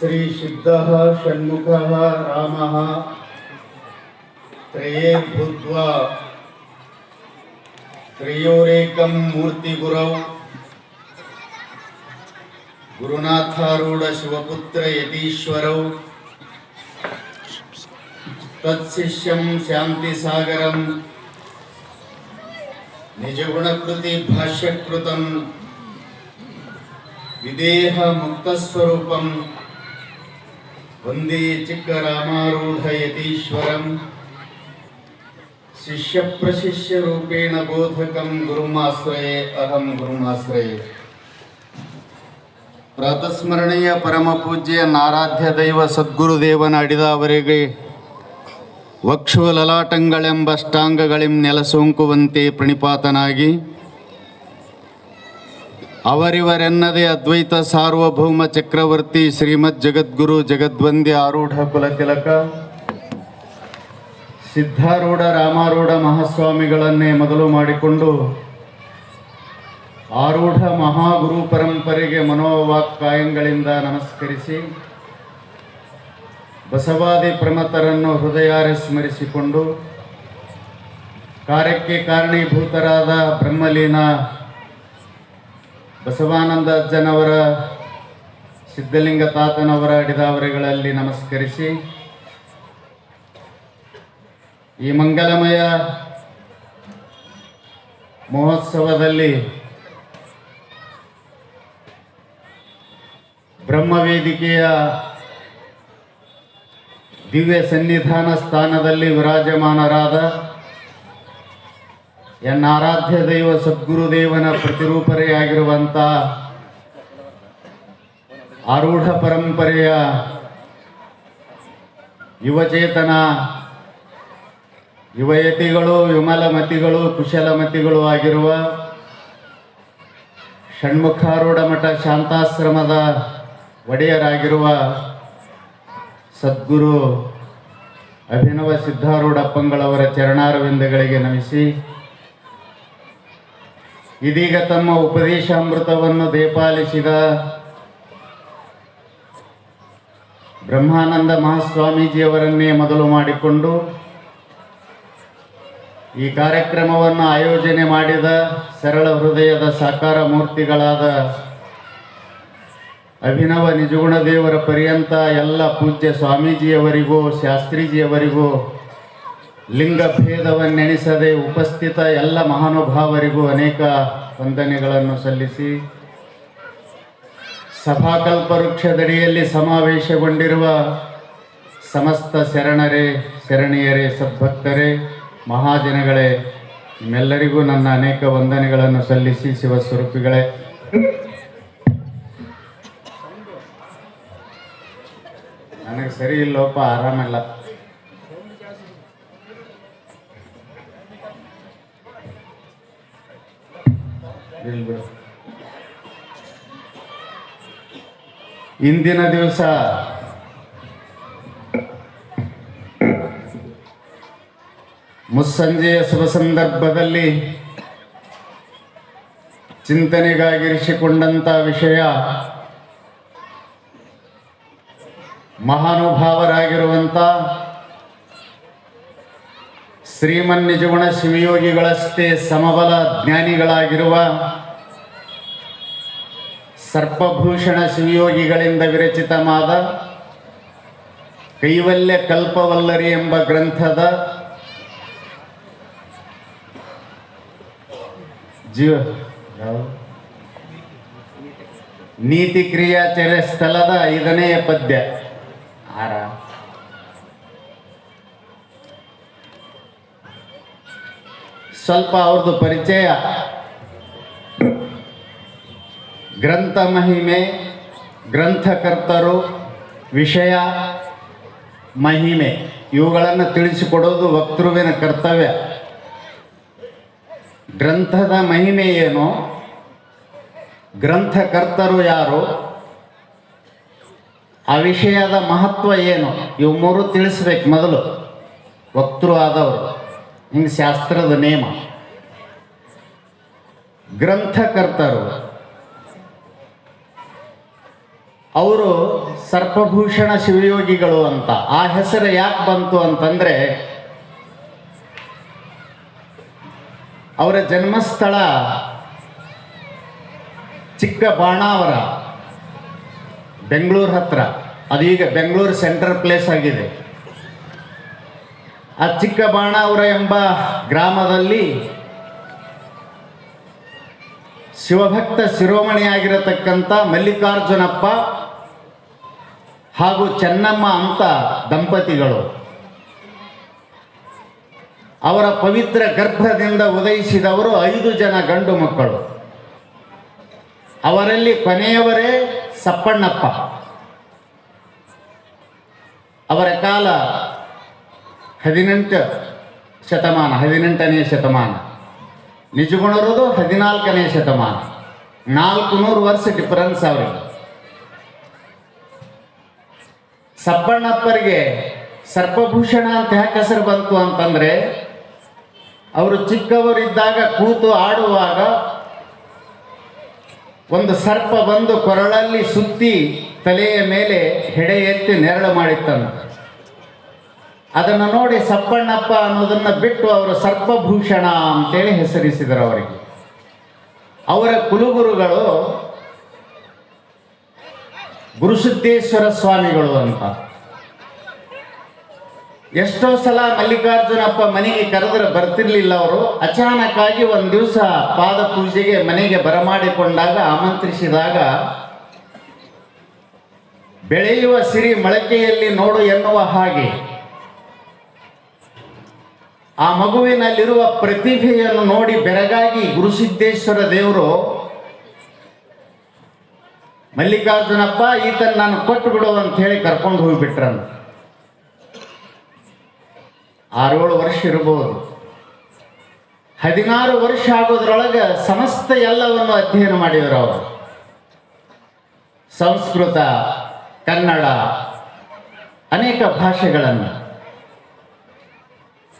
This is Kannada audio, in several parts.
श्री सिद्धः षण्मुखः रामः त्रये भूत्वा त्रयोरेकं मूर्तिगुरौ गुरुनाथारूढ़ शिवपुत्र यतीश्वरौ तत्शिष्यं शांतिसागरं निजगुणकृति भाष्यकृतं विदेह मुक्तस्वरूपं वंदे चिक्करामारूढ़ यतीश्वरं शिष्य प्रशिष्य रूपेण बोधकं गुरुमाश्रये अहं गुरुमाश्रये। ಪ್ರಾತಸ್ಮರಣೀಯ ಪರಮ ಪೂಜ್ಯ ನಾರಾಧ್ಯ ದೈವ ಸದ್ಗುರುದೇವನ ಅಡಿದವರೆಗೆ ವಕ್ಷು ಲಲಾಟಂಗಳೆಂಬ ಅಷ್ಟಾಂಗಗಳಿಂ ನೆಲಸೋಂಕುವಂತೆ ಪ್ರಣಿಪಾತನಾಗಿ ಅವರಿವರೆನ್ನದೇ ಅದ್ವೈತ ಸಾರ್ವಭೌಮ ಚಕ್ರವರ್ತಿ ಶ್ರೀಮದ್ ಜಗದ್ಗುರು ಜಗದ್ವಂದ್ಯ ಆರೂಢ ಕುಲತಿಲಕ ಸಿದ್ಧಾರೂಢ ರಾಮಾರೂಢ ಮಹಾಸ್ವಾಮಿಗಳನ್ನೇ ಮೊದಲು ಮಾಡಿಕೊಂಡು ಆರೂಢ ಮಹಾಗುರು ಪರಂಪರೆಗೆ ಮನೋವಾಕ್ಕಾಯಗಳಿಂದ ನಮಸ್ಕರಿಸಿ ಬಸವಾದಿ ಪ್ರಮತರನ್ನು ಹೃದಯಾರೆ ಸ್ಮರಿಸಿಕೊಂಡು ಕಾರ್ಯಕ್ಕೆ ಕಾರಣೀಭೂತರಾದ ಬ್ರಹ್ಮಲೀನ ಬಸವಾನಂದ ಅಜ್ಜನವರ ಸಿದ್ಧಲಿಂಗ ತಾತನವರ ಅಡಿದಾವರೆಗಳಲ್ಲಿ ನಮಸ್ಕರಿಸಿ ಈ ಮಂಗಲಮಯ ಮಹೋತ್ಸವದಲ್ಲಿ ಬ್ರಹ್ಮವೇದಿಕೆಯ ದಿವ್ಯ ಸನ್ನಿಧಾನ ಸ್ಥಾನದಲ್ಲಿ ವಿರಾಜಮಾನರಾದ ಎನ್ನ ಆರಾಧ್ಯ ದೈವ ಸದ್ಗುರುದೇವನ ಪ್ರತಿರೂಪರೆಯಾಗಿರುವಂಥ ಆರೂಢ ಪರಂಪರೆಯ ಯುವಚೇತನ ಯುವಯತಿಗಳು ವಿಮಲಮತಿಗಳು ಕುಶಲಮತಿಗಳು ಆಗಿರುವ ಷಣ್ಮುಖಾರೂಢ ಮಠ ಶಾಂತಾಶ್ರಮದ ಒಡೆಯರಾಗಿರುವ ಸದ್ಗುರು ಅಭಿನವ ಸಿದ್ಧಾರೂಢಪ್ಪಂಗಳವರ ಚರಣಾರವಿಂದಗಳಿಗೆ ನಮಿಸಿ ಇದೀಗ ತಮ್ಮ ಉಪದೇಶಾಮೃತವನ್ನು ದೇಪಾಲಿಸಿದ ಬ್ರಹ್ಮಾನಂದ ಮಹಾಸ್ವಾಮೀಜಿಯವರನ್ನೇ ಮೊದಲು ಮಾಡಿಕೊಂಡು ಈ ಕಾರ್ಯಕ್ರಮವನ್ನು ಆಯೋಜನೆ ಮಾಡಿದ ಸರಳ ಹೃದಯದ ಸಾಕಾರ ಮೂರ್ತಿಗಳಾದ ಅಭಿನವ ನಿಜಗುಣ ದೇವರ ಪರ್ಯಂತ ಎಲ್ಲ ಪೂಜ್ಯ ಸ್ವಾಮೀಜಿಯವರಿಗೂ ಶಾಸ್ತ್ರೀಜಿಯವರಿಗೂ ಲಿಂಗಭೇದವನ್ನೆಣಿಸದೆ ಉಪಸ್ಥಿತ ಎಲ್ಲ ಮಹಾನುಭಾವರಿಗೂ ಅನೇಕ ವಂದನೆಗಳನ್ನು ಸಲ್ಲಿಸಿ ಸಭಾಕಲ್ಪವೃಕ್ಷದಡಿಯಲ್ಲಿ ಸಮಾವೇಶಗೊಂಡಿರುವ ಸಮಸ್ತ ಶರಣರೇ ಶರಣೀಯರೇ ಸದ್ಭಕ್ತರೇ ಮಹಾಜನಗಳೇ ನಿಮ್ಮೆಲ್ಲರಿಗೂ ನನ್ನ ಅನೇಕ ವಂದನೆಗಳನ್ನು ಸಲ್ಲಿಸಿ ಶಿವಸ್ವರೂಪಿಗಳೇ ನನಗೆ ಸರಿ ಇಲ್ಲೋಪ ಆರಾಮಲ್ಲ ಇಂದಿನ ದಿವಸ ಮುಸ್ಸಂಜೆಯ ಶುಭ ಸಂದರ್ಭದಲ್ಲಿ ಚಿಂತನೆಗಾಗಿರಿಸಿಕೊಂಡಂಥ ವಿಷಯ ಮಹಾನುಭಾವರಾಗಿರುವಂಥ ಶ್ರೀಮನ್ ನಿಜಗುಣ ಶಿವಯೋಗಿಗಳಷ್ಟೇ ಸಮಬಲ ಜ್ಞಾನಿಗಳಾಗಿರುವ ಸರ್ಪಭೂಷಣ ಶಿವಯೋಗಿಗಳಿಂದ ವಿರಚಿತವಾದ ಕೈವಲ್ಯ ಕಲ್ಪವಲ್ಲರಿ ಎಂಬ ಗ್ರಂಥದ ನೀತಿ ಕ್ರಿಯಾಚರ್ಯ ಸ್ಥಳದ 5ನೇ ಪದ್ಯ ಸ್ವಲ್ಪ ಅವ್ರದ್ದು ಪರಿಚಯ. ಗ್ರಂಥ ಮಹಿಮೆ, ಗ್ರಂಥಕರ್ತರು, ವಿಷಯ ಮಹಿಮೆ ಇವುಗಳನ್ನು ತಿಳಿಸಿಕೊಡೋದು ವಕ್ತೃವಿನ ಕರ್ತವ್ಯ. ಗ್ರಂಥದ ಮಹಿಮೆ ಏನು, ಗ್ರಂಥಕರ್ತರು ಯಾರು, ಆ ವಿಷಯದ ಮಹತ್ವ ಏನು, ಇವು ಮೂರು ತಿಳಿಸ್ಬೇಕು ಮೊದಲು ವಕ್ತೃ ಆದವರು. ಹಿಂಗೆ ಶಾಸ್ತ್ರದ ನೇಮ. ಗ್ರಂಥಕರ್ತರು ಅವರು ಸರ್ಪಭೂಷಣ ಶಿವಯೋಗಿಗಳು ಅಂತ. ಆ ಹೆಸರು ಯಾಕೆ ಬಂತು ಅಂತಂದ್ರೆ ಅವರ ಜನ್ಮಸ್ಥಳ ಚಿಕ್ಕಬಾಣಾವರ, ಬೆಂಗಳೂರು ಹತ್ರ. ಅದೀಗ ಬೆಂಗಳೂರು ಸೆಂಟ್ರಲ್ ಪ್ಲೇಸ್ ಆಗಿದೆ. ಆ ಚಿಕ್ಕಬಾಣಾವರ ಎಂಬ ಗ್ರಾಮದಲ್ಲಿ ಶಿವಭಕ್ತ ಶಿರೋಮಣಿಯಾಗಿರತಕ್ಕಂಥ ಮಲ್ಲಿಕಾರ್ಜುನಪ್ಪ ಹಾಗೂ ಚೆನ್ನಮ್ಮ ಅಂತ ದಂಪತಿಗಳು, ಅವರ ಪವಿತ್ರ ಗರ್ಭದಿಂದ ಉದಯಿಸಿದವರು 5 ಜನ ಗಂಡು ಮಕ್ಕಳು. ಅವರಲ್ಲಿ ಕೊನೆಯವರೇ ಸಪ್ಪಣ್ಣಪ್ಪ. ಅವರ ಕಾಲ 18ನೇ ಶತಮಾನ, ನಿಜಗುಣರದು 14ನೇ ಶತಮಾನ. 400 ವರ್ಷ ಡಿಫರೆನ್ಸ್ ಅವರಿಗೆ. ಸಪ್ಪಣ್ಣಪ್ಪರಿಗೆ ಸರ್ಪಭೂಷಣ ಅಂತ ಯಾಕೆ ಹೆಸರು ಬಂತು ಅಂತಂದ್ರೆ, ಅವರು ಚಿಕ್ಕವರಿದ್ದಾಗ ಕೂತು ಆಡುವಾಗ ಒಂದು ಸರ್ಪ ಬಂದು ಕೊರಳಲ್ಲಿ ಸುತ್ತಿ ತಲೆಯ ಮೇಲೆ ಹೆಡೆ ಎತ್ತಿ ನೆರಳು ಮಾಡಿತ್ತಂತ. ಅದನ್ನು ನೋಡಿ ಸಪ್ಪಣ್ಣಪ್ಪ ಅನ್ನೋದನ್ನ ಬಿಟ್ಟು ಅವರು ಸರ್ಪಭೂಷಣ ಅಂತೇಳಿ ಹೆಸರಿಸಿದರು ಅವರಿಗೆ. ಅವರ ಕುಲಗುರುಗಳು ಗುರುಸಿದ್ದೇಶ್ವರ ಸ್ವಾಮಿಗಳು ಅಂತ. ಎಷ್ಟೋ ಸಲ ಮಲ್ಲಿಕಾರ್ಜುನಪ್ಪ ಮನೆಗೆ ಕರೆದ್ರೆ ಬರ್ತಿರ್ಲಿಲ್ಲ ಅವರು. ಅಚಾನಕ್ ಆಗಿ ಒಂದು ದಿವಸ ಪಾದ ಪೂಜೆಗೆ ಮನೆಗೆ ಬರಮಾಡಿಕೊಂಡಾಗ, ಆಮಂತ್ರಿಸಿದಾಗ, ಬೆಳೆಯುವ ಸಿರಿ ಮೊಳಕೆಯಲ್ಲಿ ನೋಡು ಎನ್ನುವ ಹಾಗೆ ಆ ಮಗುವಿನಲ್ಲಿರುವ ಪ್ರತಿಭೆಯನ್ನು ನೋಡಿ ಬೆರಗಾಗಿ ಗುರುಸಿದ್ದೇಶ್ವರ ದೇವರು ಮಲ್ಲಿಕಾರ್ಜುನಪ್ಪ ಈತನ ನಾನು ಕೊಟ್ಟು ಬಿಡು ಅಂತ ಹೇಳಿ ಕರ್ಕೊಂಡು ಹೋಗಿಬಿಟ್ರಂತ. 6-7 ವರ್ಷ ಇರಬಹುದು. 16 ವರ್ಷ ಆಗೋದ್ರೊಳಗೆ ಸಮಸ್ತ ಎಲ್ಲವನ್ನು ಅಧ್ಯಯನ ಮಾಡಿದರು ಅವರು. ಸಂಸ್ಕೃತ, ಕನ್ನಡ, ಅನೇಕ ಭಾಷೆಗಳನ್ನು.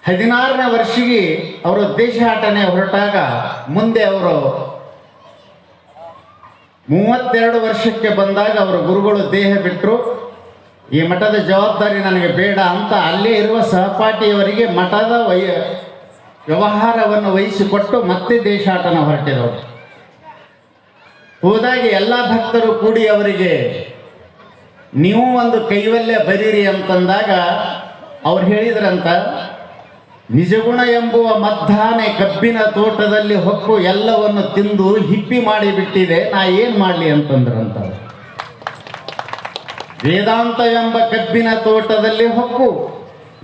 16ನೇ ವರ್ಷಿಗೆ ಅವರು ದೇಶಾಟನೆ ಹೊರಟಾಗ ಮುಂದೆ ಅವರು 32 ವರ್ಷಕ್ಕೆ ಬಂದಾಗ ಅವರ ಗುರುಗಳು ದೇಹ ಬಿಟ್ಟರು. ಈ ಮಠದ ಜವಾಬ್ದಾರಿ ನನಗೆ ಬೇಡ ಅಂತ ಅಲ್ಲೇ ಇರುವ ಸಹಪಾಠಿಯವರಿಗೆ ಮಠದ ವ್ಯವಹಾರವನ್ನು ವಹಿಸಿಕೊಟ್ಟು ಮತ್ತೆ ದೇಶಾಟನ ಹೊರಟಿದವರು. ಹೋದಾಗಿ ಎಲ್ಲ ಭಕ್ತರು ಕೂಡಿ ಅವರಿಗೆ ನೀವು ಒಂದು ಕೈವಲ್ಯ ಬರೀರಿ ಅಂತಂದಾಗ ಅವ್ರು ಹೇಳಿದ್ರಂತ, ನಿಜಗುಣ ಎಂಬುವ ಮದ್ದಾನೆ ಕಬ್ಬಿನ ತೋಟದಲ್ಲಿ ಹೊಕ್ಕು ಎಲ್ಲವನ್ನು ತಿಂದು ಹಿಪ್ಪಿ ಮಾಡಿಬಿಟ್ಟಿದೆ, ನಾ ಏನು ಮಾಡಲಿ ಅಂತಂದ್ರಂತ. ವೇದಾಂತ ಎಂಬ ಕಬ್ಬಿನ ತೋಟದಲ್ಲಿ ಹೊಕ್ಕು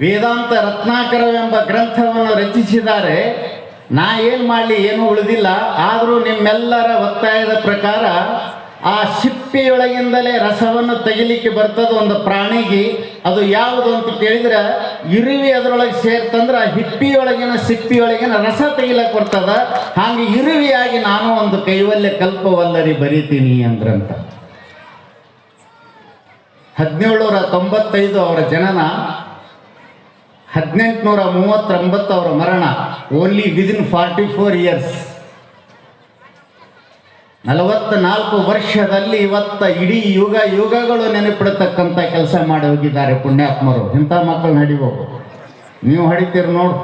ವೇದಾಂತ ರತ್ನಾಕರವೆಂಬ ಗ್ರಂಥವನ್ನು ರಚಿಸಿದ್ದಾರೆ, ನಾ ಏನು ಮಾಡಲಿ, ಏನೂ ಉಳಿದಿಲ್ಲ. ಆದರೂ ನಿಮ್ಮೆಲ್ಲರ ಒತ್ತಾಯದ ಪ್ರಕಾರ ಆ ಸಿಪ್ಪಿಯೊಳಗಿಂದಲೇ ರಸವನ್ನು ತೆಗಿಲಿಕ್ಕೆ ಬರ್ತದೆ ಒಂದು ಪ್ರಾಣಿಗೆ. ಅದು ಯಾವುದು ಅಂತ ಕೇಳಿದ್ರೆ ಇರುವಿ ಅದರೊಳಗೆ ಸೇರ್ತಂದ್ರೆ ಆ ಹಿಪ್ಪಿಯೊಳಗಿನ ಸಿಪ್ಪಿಯೊಳಗಿನ ರಸ ತೆಗಿಲಕ್ಕೆ ಬರ್ತದ. ಹಾಗೆ ಇರುವಿಯಾಗಿ ನಾನು ಒಂದು ಕೈವಲ್ಯ ಕಲ್ಪವಲ್ಲರಿ ಬರೀತೀನಿ ಅಂದ್ರಂತ. 1795 ಅವರ ಜನನ, 1839 ಅವರ ಮರಣ. ಓನ್ಲಿ ವಿದಿನ್ 44 ಇಯರ್ಸ್, 44 ವರ್ಷದಲ್ಲಿ ಇವತ್ತ ಇಡೀ ಯುಗಗಳು ನೆನಪಿಡತಕ್ಕಂಥ ಕೆಲಸ ಮಾಡಿ ಹೋಗಿದ್ದಾರೆ ಪುಣ್ಯಾತ್ಮರು. ಇಂಥ ಮಕ್ಕಳು ನಡಿಬೇಕು. ನೀವು ಹಡಿತೀರಿ ನೋಡು,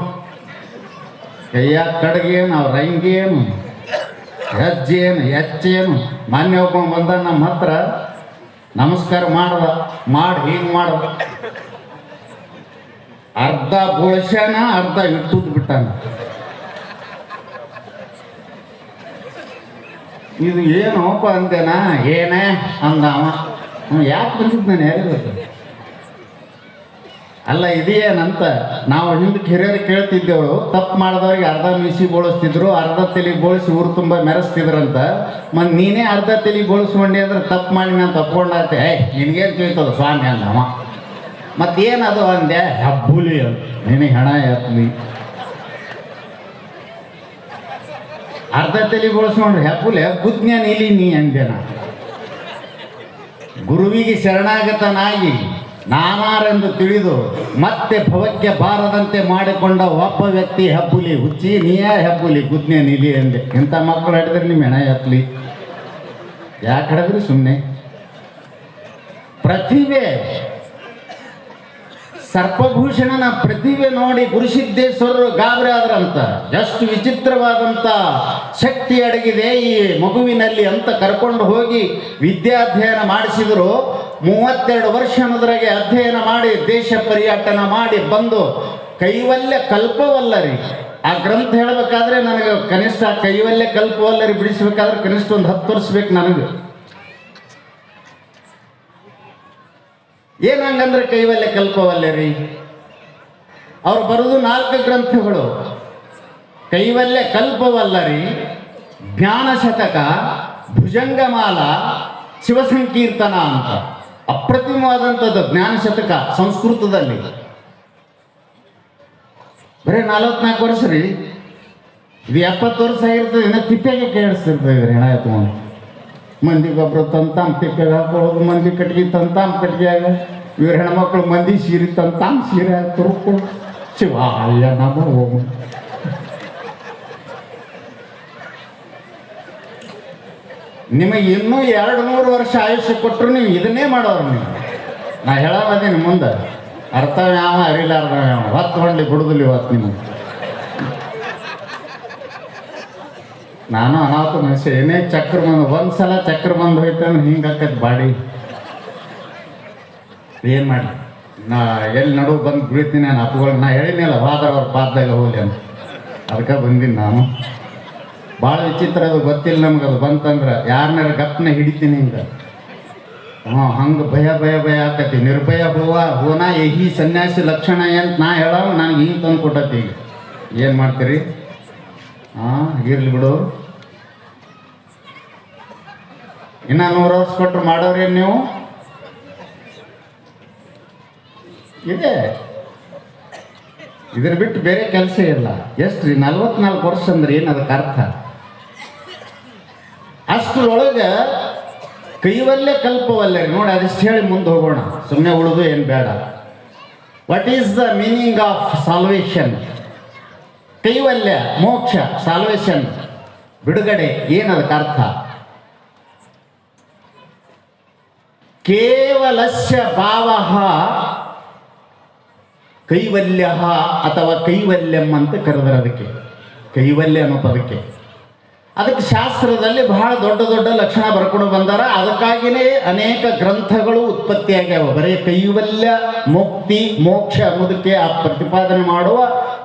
ಕೈಯಾಗ ಕಡ್ಗೇನು, ಅವ್ರ ರಂಗೇನು, ಹೆಜ್ಜೇನು, ಎಚ್ಚೇನು. ಮಾನ್ಯ ಒಬ್ಬ ಬಂದ ನಮ್ಮ ಹತ್ರ ನಮಸ್ಕಾರ ಮಾಡಿ ಹೀಗೆ ಮಾಡ್ದ, ಅರ್ಧ ಬೋಳ್ಸ್ಯಾನ, ಅರ್ಧ ಇಟ್ಟುದ್ ಬಿಟ್ಟಾನ. ಇದು ಏನೋಪ ಅಂದೇನಾ, ಏನೇ ಅಂದವ. ಯಾಕೆ ಬಂದಿದ್ದು ನಾನು ಯಾರಿಗೂ ಅಲ್ಲ, ಇದೇನಂತ ನಾವು ಹಿಂದಕ್ಕೆ ಹಿರಿಯರು ಕೇಳ್ತಿದ್ದೆವು. ತಪ್ಪು ಮಾಡಿದವ್ರಿಗೆ ಅರ್ಧ ಮೀಸಿ ಬೋಳಿಸ್ತಿದ್ರು, ಅರ್ಧ ತಲೆ ಬೋಳಿಸಿ ಊರು ತುಂಬ ಮೆರೆಸ್ತಿದ್ರಂತ. ಮತ್ತು ನೀನೇ ಅರ್ಧ ತಲೆ ಬೋಳಿಸ್ಕೊಂಡಿ ಅಂದ್ರೆ ತಪ್ಪು ಮಾಡಿ ನಾನು ತಪ್ಕೊಂಡಾತೆ. ನಿನಗೇನು ತಿಳಿತದ ಸ್ವಾಮಿ ಅಂದವ. ಮತ್ತೇನದು ಅಂದೆ, ಹಬ್ಬುಲಿ ಅಂತ. ನಿನಗೆ ಹಣ ಎತ್ತಲಿ, ಅರ್ಧ ತಲೆ ಬೋಳಿಸ್ಕೊಂಡ್ರೆ ಹೆಪ್ಪುಲೆ ಬುದ್ಜ್ಞಾನ ಇಲ್ಲಿ ನೀ ಅಂದೆ. ನಾ ಗುರುವಿಗೆ ಶರಣಾಗತನಾಗಿ ನಾನಾರೆಂದು ತಿಳಿದು ಮತ್ತೆ ಭವಕ್ಕೆ ಬಾರದಂತೆ ಮಾಡಿಕೊಂಡ ಒಬ್ಬ ವ್ಯಕ್ತಿ ಹೆಬ್ಬುಲಿ. ಹುಚ್ಚಿ ನೀಯೇ ಹೆಬ್ಬುಲಿ, ಗುದ್ನೆ ನಿಲಿ ಅಂದೆ. ಇಂಥ ಮಕ್ಕಳು ಹಿಡಿದ್ರೆ ನಿಮ್ಮ ಹೆಣ ಎತ್ತಲಿ. ಯಾಕೆ ಹಿಡಿದ್ರಿ ಸುಮ್ಮನೆ? ಪ್ರತಿಭೆ. ಸರ್ಪಭೂಷಣನ ಪ್ರತಿಭೆ ನೋಡಿ ಗುರುಸಿದ್ದೇಶ್ವರರು ಗಾಬರಿ ಆದ್ರಂತ. ಎಷ್ಟು ವಿಚಿತ್ರವಾದಂಥ ಶಕ್ತಿ ಅಡಗಿದೆ ಈ ಮಗುವಿನಲ್ಲಿ ಅಂತ ಕರ್ಕೊಂಡು ಹೋಗಿ ವಿದ್ಯಾಧ್ಯಯನ ಮಾಡಿಸಿದ್ರು. 32 ವರ್ಷ ಅನ್ನೋದ್ರಾಗೆ ಅಧ್ಯಯನ ಮಾಡಿ ದೇಶ ಪರ್ಯಟನ ಮಾಡಿ ಬಂದು ಕೈವಲ್ಯ ಕಲ್ಪವಲ್ಲರಿ ಆ ಗ್ರಂಥ ಹೇಳಬೇಕಾದ್ರೆ ನನಗೆ ಕನಿಷ್ಠ ಕೈವಲ್ಯ ಕಲ್ಪವಲ್ಲರಿ ಬಿಡಿಸ್ಬೇಕಾದ್ರೆ ಕನಿಷ್ಠ ಒಂದು 10 ವರ್ಷ ಬೇಕು ನನಗೆ. ಏನಂಗಂದ್ರೆ ಕೈವಲ್ಯ ಕಲ್ಪವಲ್ಲರಿ ಅವ್ರು ಬರೆದು 4 ಗ್ರಂಥಗಳು. ಕೈವಲ್ಯ ಕಲ್ಪವಲ್ಲರಿ, ಜ್ಞಾನ ಶತಕ, ಭುಜಂಗಮಾಲ, ಶಿವಸಂಕೀರ್ತನ ಅಂತ ಅಪ್ರತಿಮವಾದಂಥದ್ದು ಜ್ಞಾನ ಶತಕ ಸಂಸ್ಕೃತದಲ್ಲಿ. ಬರೀ 44 ವರ್ಷ ರೀ. ಇದು 70 ವರ್ಷ ಆಗಿರ್ತದೆ. ಇನ್ನು ತಿಪ್ಪೆಗೆ ಕೇಳಿಸ್ತಿರ್ತದೆ ಹೆಣ ಎತ್ಕೊಂಡು. ಮಂದಿ ಗೊಬ್ಬರ ತಂತಾಮ್ ತಿಪ್ಪೆಗೆ ಹಾಕೊಳ್ಳೋದು, ಮಂದಿ ಕಟ್ಗೆ ತಂತಾಮ್ ಕಟ್ಗೆಯಾಗ, ಇವ್ರ ಹೆಣ್ಮಕ್ಳು ಮಂದಿ ಸೀರೆ ತಂತಾಮ್ ಸೀರೆ ತುರುಕು ಶಿವಾಯ ನಮೋ. ನಿಮಗೆ ಇನ್ನೂ 200 ವರ್ಷ ಆಯುಷ್ಯ ಕೊಟ್ಟರು ನೀವು ಇದನ್ನೇ ಮಾಡೋರು. ನೀವು ನಾ ಹೇಳೋದೇನು ಮುಂದೆ ಅರ್ಥ ಯಾವ ಅರಿಲಾರ್ದ ಹೊತ್ತು ಹೊಂಡಿ ಬಿಡುದಿಲ್ಲ ಇವತ್ತು ನಿಮಗೆ. ನಾನು ಅನಾಹುತ ಮನುಷ್ಯ ಏನೇ ಚಕ್ರ ಬಂದು ಒಂದ್ಸಲ ಚಕ್ರ ಬಂದು ಹೋಯ್ತಂದ್ರೆ ಹಿಂಗೆ ಹಾಕತ್ ಬಾಡಿ. ಏನು ಮಾಡಿ ನಾ ಎಲ್ಲಿ ನಡುವು ಬಂದು ಬೀಳ್ತೀನಿ ನಾನು ಅಪ್ಪಗಳು. ನಾ ಹೇಳಿದ್ನಲ್ಲ ಹೋದ್ರ ಅವ್ರ ಪಾದದಾಗ ಹೋಗ್ಲಿ ಅಂತ, ಅದಕ್ಕೆ ಬಂದೀನಿ ನಾನು. ಭಾಳ ವಿಚಿತ್ರ ಅದು, ಗೊತ್ತಿಲ್ಲ ನಮ್ಗೆ. ಅದು ಬಂತಂದ್ರೆ ಯಾರನ್ನಾರ ಗಪ್ನ ಹಿಡಿತೀನಿ ಹಿಂಗೆ. ಹಂಗೆ ಭಯ ಭಯ ಭಯ ಆಕತಿ. ನಿರ್ಭಯ ಹೋನ ಈ ಸನ್ಯಾಸಿ ಲಕ್ಷಣ ಅಂತ ನಾ ಹೇಳ ನನಗೆ ಹಿಂಗೆ ತಂದು ಕೊಟ್ಟತಿ. ಈಗ ಏನು ಮಾಡ್ತೀರಿ? ಇರ್ಲಿ ಬಿಡು. ಇನ್ನು 100 ವರ್ಷ ಕೊಟ್ಟರು ಮಾಡೋರೇನು ನೀವು? ಇದೆ, ಇದ್ರ ಬಿಟ್ಟು ಬೇರೆ ಕೆಲಸ ಇಲ್ಲ. ಎಷ್ಟು ರೀ 44 ವರ್ಷ ಅಂದ್ರೆ ಏನು ಅದಕ್ಕೆ ಅರ್ಥ? ಅಷ್ಟರೊಳಗೆ ಕೈವಲ್ಯ ಕಲ್ಪವಲ್ಲ ನೋಡಿ. ಅದಿಷ್ಟು ಹೇಳಿ ಮುಂದೆ ಹೋಗೋಣ, ಸುಮ್ಮನೆ ಉಳಿದು ಏನು ಬೇಡ. What is the meaning of salvation? ಕೈವಲ್ಯ, ಮೋಕ್ಷ, ಸಾಲ್ವೇಷನ್, ಬಿಡುಗಡೆ, ಏನದಕ್ಕೆ ಅರ್ಥ? ಕೇವಲಸ್ಯ ಭಾವ ಕೈವಲ್ಯ ಅಥವಾ ಕೈವಲ್ಯಂ ಅಂತ ಕರೆದ್ರೆ ಅದಕ್ಕೆ ಕೈವಲ್ಯ ಅನ್ನೋ ಪದಕ್ಕೆ. ಅದಕ್ಕೆ ಶಾಸ್ತ್ರದಲ್ಲಿ ಬಹಳ ದೊಡ್ಡ ದೊಡ್ಡ ಲಕ್ಷಣ ಬರ್ಕೊಂಡು ಬಂದಾರ. ಅದಕ್ಕಾಗಿಯೇ ಅನೇಕ ಗ್ರಂಥಗಳು ಉತ್ಪತ್ತಿಯಾಗ್ಯಾವ. ಬರೀ ಕೈವಲ್ಯ ಮುಕ್ತಿ ಮೋಕ್ಷ ಅನ್ನೋದಕ್ಕೆ ಆ ಪ್ರತಿಪಾದನೆ ಮಾಡುವ